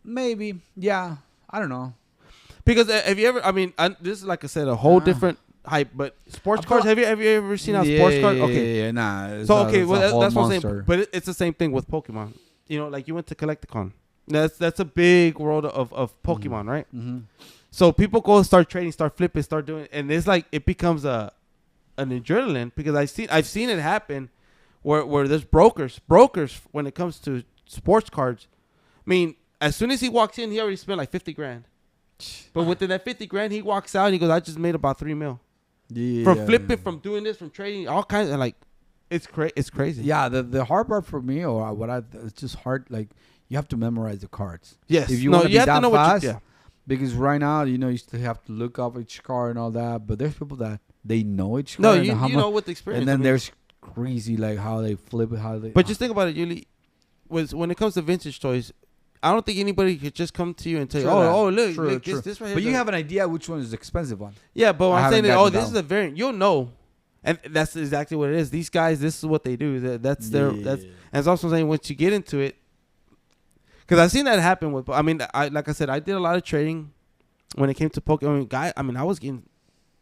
Maybe. Yeah. I don't know. Because have you ever? I mean, this is like I said, a whole different hype. But sports cards. Have you ever seen how sports cards? Okay. Yeah. Nah. So okay, well that's what I'm saying. But it's the same thing with Pokemon. Like you went to Collecticon. That's a big world of Pokemon, right? Mm-hmm. So people go start trading, start flipping, start doing, and it's like it becomes an adrenaline because I've seen it happen where there's brokers when it comes to sports cards. I mean, as soon as he walks in, he already spent like $50,000. But within that $50,000, he walks out and he goes, "I just made about $3 million from flipping, from doing this, from trading, all kinds of like, it's crazy." Yeah, the hard part for me, or it's just hard. Like you have to memorize the cards. Yes, if you want to be that fast. Yeah. Because right now, you still have to look up each card and all that. But there's people that they know each card. No, you know with the experience. And then there's crazy like how they flip it, But just think about it, Yuli. When it comes to vintage toys, I don't think anybody could just come to you and tell you, look, this right here. But you have an idea which one is the expensive one. Yeah, but I'm saying this is a variant. You'll know, and that's exactly what it is. These guys, this is what they do. That's their. And it's also saying once you get into it. Because I've seen that happen with. I mean, like I said, I did a lot of trading when it came to Pokemon. I was getting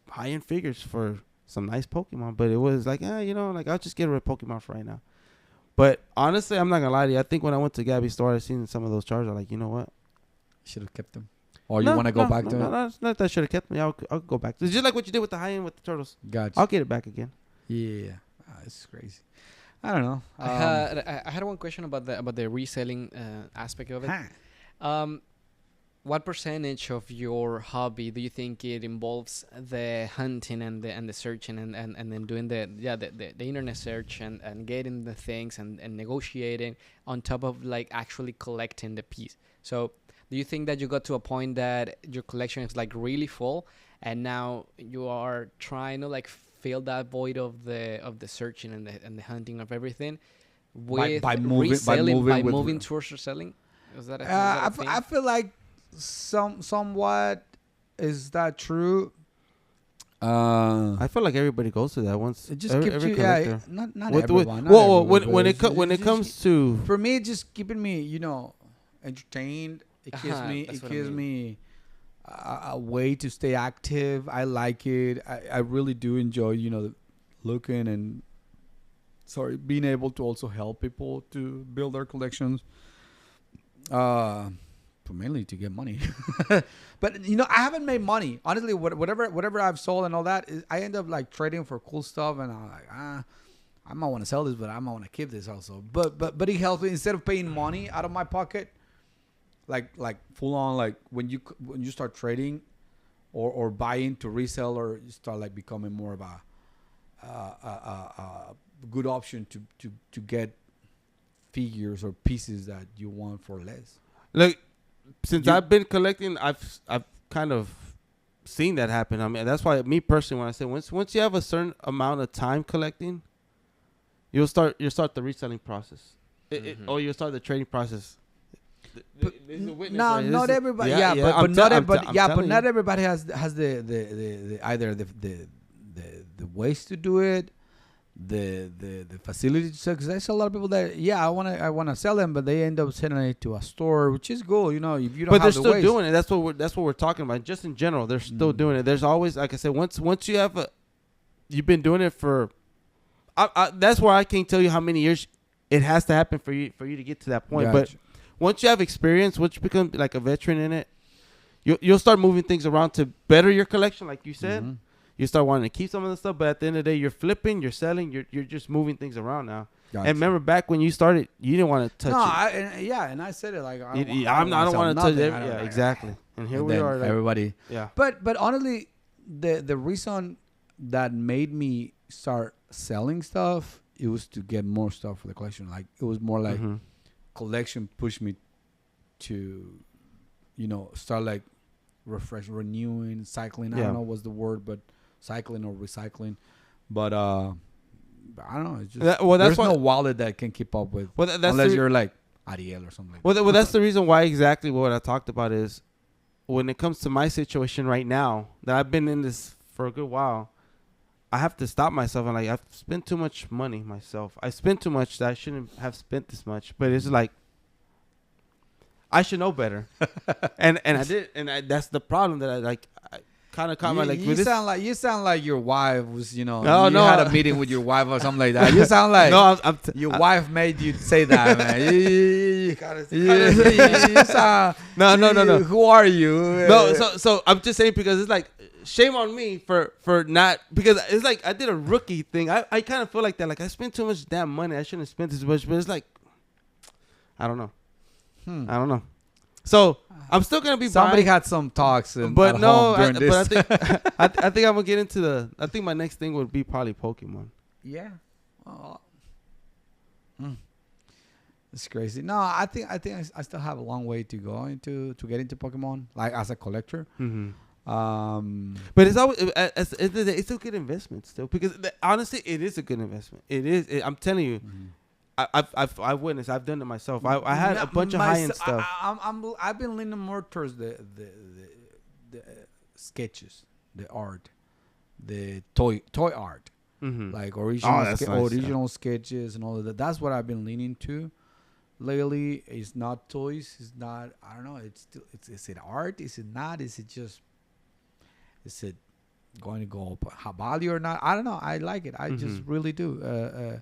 high-end figures for some nice Pokemon, but it was like, I'll just get rid of Pokemon for right now. But honestly, I'm not gonna lie to you. I think when I went to Gabby's store, I seen some of those charts. I'm like, you know what? Should have kept them. Or you want to go back to it? No, it's not that I should have kept them. I'll go back. It's just like what you did with the high-end with the turtles. Gotcha. I'll get it back again. Yeah, this is crazy. I don't know. I had one question about the reselling aspect of it. What percentage of your hobby do you think it involves the hunting and the searching and then doing the internet search and getting the things and negotiating on top of like actually collecting the piece? So do you think that you got to a point that your collection is like really full and now you are trying to like fill that void of the searching and the hunting of everything with by moving towards reselling? Is that a thing? I feel like somewhat is that true. I feel like everybody goes to that once. It just keeps you, not everyone. Well, when it comes to, for me, it's just keeping me, entertained. It gives me a way to stay active. I like it. I really do enjoy, looking and being able to also help people to build their collections. Mainly to get money. But I haven't made money, honestly. Whatever I've sold and all that, I end up like trading for cool stuff, and I'm like, I might want to sell this, but I might want to keep this also. But it helps me, instead of paying money out of my pocket, like full on, like when you start trading or buying to resell, or you start like becoming more of a good option to get figures or pieces that you want for less. Look, since I've been collecting, I've kind of seen that happen. I mean, that's why me personally, when I say once you have a certain amount of time collecting, you'll start the reselling process, or you'll start the trading process. Not everybody. But not everybody has the either the ways to do it. The facility to sell, because there's a lot of people that I want to sell them, but they end up sending it to a store, which is cool, if you don't have the But they're still ways. doing it. That's what we're talking about. Just in general, they're still doing it. There's always, like I said, once you've been doing it for, that's why I can't tell you how many years it has to happen for you to get to that point. Gotcha. But once you have experience, once you become like a veteran in it, you'll start moving things around to better your collection, like you said. Mm-hmm. You start wanting to keep some of the stuff, but at the end of the day, you're flipping, you're selling, you're just moving things around now. Gotcha. And remember, back when you started, you didn't want to touch it. And I said it like I don't want to touch it. Yeah, exactly. And here we are. Like, everybody. Yeah. But honestly, the reason that made me start selling stuff, it was to get more stuff for the collection. Like it was more like collection pushed me to, start like renewing, cycling. I don't know what's the word, but cycling or recycling. But I don't know. It's just there's no wallet that can keep up with. Well, unless you're like Ariel or something. Well, that's the reason why exactly what I talked about is when it comes to my situation right now that I've been in this for a good while. I have to stop myself and like I've spent too much money myself. I spent too much that I shouldn't have spent this much. But it's like I should know better, and I did, and that's the problem that I kind of caught my like. You sound like your wife was, No, you had a meeting with your wife or something like that. You sound like your wife made you say that, man. You sound, no. Who are you? No, so I'm just saying because it's like shame on me for not, because it's like I did a rookie thing. I kind of feel like that. Like I spent too much damn money. I shouldn't have spent this much, but it's like I don't know. I don't know. So I'm still gonna be. Somebody buying, had some talks, but no. during this. But I think I'm gonna get into I think my next thing would be probably Pokemon. Yeah. It's crazy. No, I think I still have a long way to go to get into Pokemon, like as a collector. Mm-hmm. But it's always it's a good investment still, because honestly, it is a good investment. It is. I'm telling you. Mm-hmm. I've witnessed. I've done it myself. I had a bunch of high end stuff. I've been leaning more towards the sketches, the art, the toy art, like original sketches and all of that. That's what I've been leaning to lately. It's not toys. It's not. I don't know. It's still. Is it art? Is it not? Is it just? Is it going to go up value or not? I don't know. I like it. I just really do.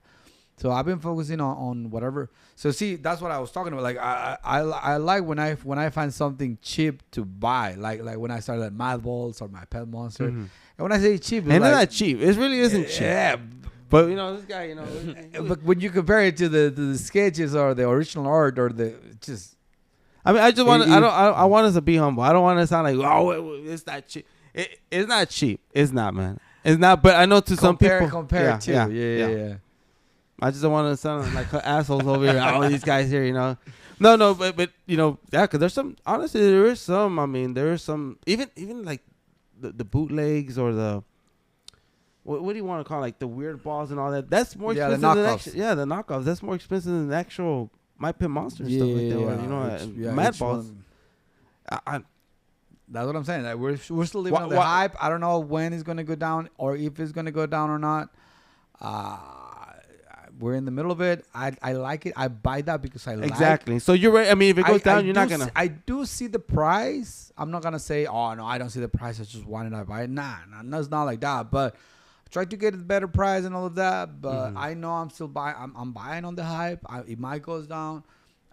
So I've been focusing on whatever. So see, that's what I was talking about. Like I like when I find something cheap to buy. Like when I started at Mad Balls or my Pet Monster. And when I say cheap, it's not cheap. It really isn't cheap. Yeah. But this guy, But when you compare it to the sketches or the original art or the just. I mean, I just want. I want us to be humble. I don't want to sound like it's not cheap. It's not cheap. It's not, man. It's not. But I know some people compare it to. Yeah. I just don't want to sound like assholes over here. All these guys here, No, but because there's some. Honestly, there is some. I mean, there is some. Even like the bootlegs or the. What do you want to call it? Like the weird balls and all that? That's more expensive than the knockoffs. That's more expensive than the actual My Pet Monster and stuff like that. Mad Balls. That's what I'm saying. Like we're still living on the hype. I don't know when it's gonna go down or if it's gonna go down or not. We're in the middle of it. I like it. I buy that because I like it. Exactly. So you're right. I mean, if it goes down, you're not gonna. I do see the price. I'm not gonna say, oh no, I don't see the price. I just wanted to buy it. Nah, it's not like that. But I try to get a better price and all of that. But I know I'm still buying. I'm buying on the hype. If mine goes down,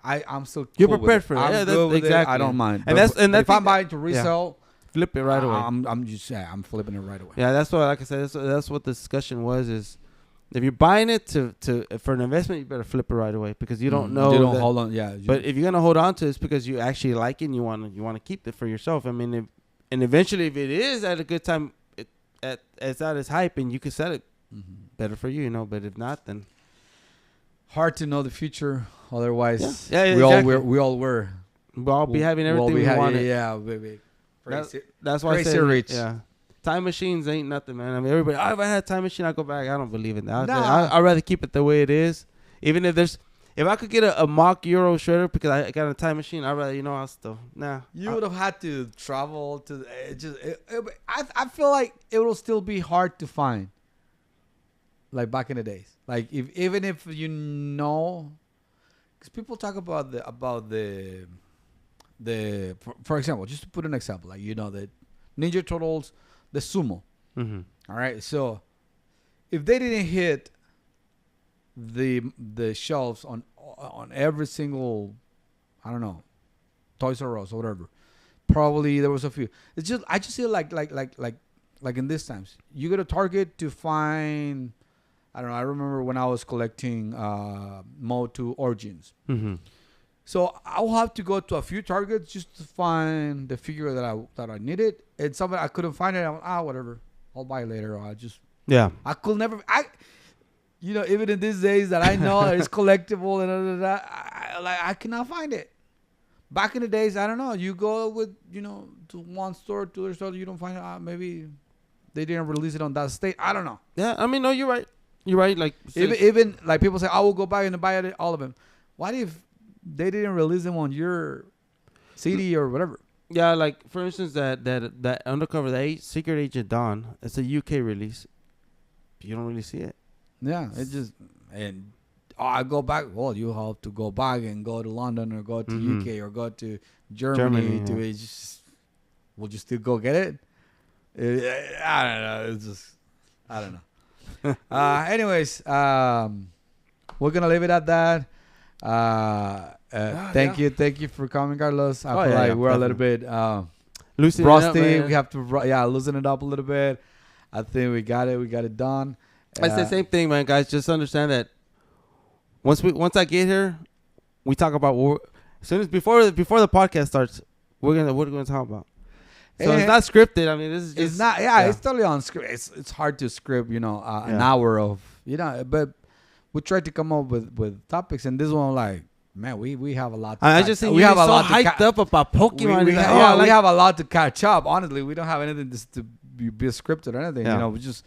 I'm still. You're prepared for it. I'm good with exactly. It. I don't mind. And that's if I'm buying to resell. Flip it right away. I'm flipping it right away. Yeah, that's what. Like I said, that's what the discussion was. Is if you're buying it for an investment, you better flip it right away because you don't know. You don't hold on. Yeah. But if you're gonna hold on to it, it's because you actually like it and you want to keep it for yourself. I mean, and eventually, if it is at a good time, it's at its hype, and you can sell it. Better for you, But if not, then hard to know the future. Otherwise, we all were. We'll all be having everything we wanted. Yeah, baby. That's why I say rich. Yeah. Time machines ain't nothing, man. I mean, everybody. If I had a time machine, I'd go back. I don't believe in that. I'd rather keep it the way it is. Even if I could get a mock Euro shredder because I got a time machine, I'd rather, I'll still You would have had to travel to. I feel like it will still be hard to find. Like back in the days, like even if because people talk about the for example, just to put an example, like the Ninja Turtles. The sumo. All right. So if they didn't hit the shelves on every single, I don't know, Toys R Us or whatever. Probably there was a few. It's just I just feel like in these times you go to Target to find, I don't know. I remember when I was collecting Motu Origins. Mm-hmm. So I'll have to go to a few Targets just to find the figure that I needed, and somebody I couldn't find it. I'm whatever. I'll buy it later. Or I could never. Even in these days that I know that it's collectible and I cannot find it. Back in the days, I don't know. You go with to one store, to other store, you don't find it. Maybe they didn't release it on that state. I don't know. Yeah, I mean, no, you're right. You're right. Like even like people say, I will go back and buy it, all of them. What if they didn't release them on your CD or whatever? Yeah, like for instance, that Undercover, the Secret Agent Dawn, it's a UK release. You don't really see it. Yeah, it just I go back. Well, you have to go back and go to London or go to UK or go to Germany to it. Will you still go get it? I don't know. It's just I don't know. Anyways, we're gonna leave it at that. Thank you for coming, Carlos. I feel like we're a little bit rusty. We have to loosen it up a little bit. I think we got it done. It's the same thing, man, guys. Just understand that once I get here, we talk about as soon as before the podcast starts, what are we gonna talk about? So it's not scripted. I mean, this is just, it's not. Yeah, it's totally unscripted. It's hard to script, an hour of but we tried to come up with topics, and this one, like, man, we have a lot. I just think we have a lot hyped up about Pokemon. We have a lot to catch up. Honestly, we don't have anything to be scripted or anything. Yeah. We're just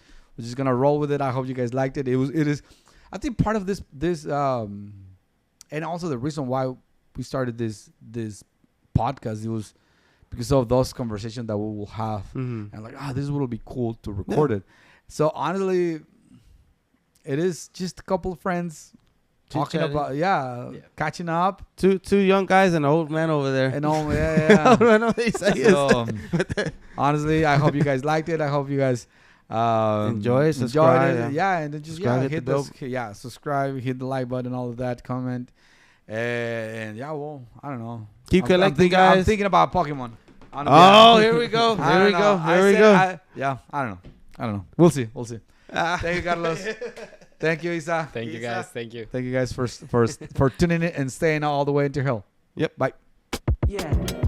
gonna roll with it. I hope you guys liked it. It is. I think part of this and also the reason why we started this podcast, it was because of those conversations that we will have, and this will be cool to record it. So honestly, it is just a couple of friends talking about catching up. Two young guys and an old man over there. And I don't know what they say. So, honestly, I hope you guys liked it. I hope you guys enjoy, subscribe, it. And then just hit subscribe, hit the like button, all of that, comment, and I don't know. Keep collecting, guys. I'm thinking about Pokemon. Here we go. Here we go. I don't know. We'll see. Thank you, Carlos. Thank you, Isa. Thank you, guys. Thank you. Thank you guys for tuning in and staying all the way until hell. Yep. Bye. Yeah.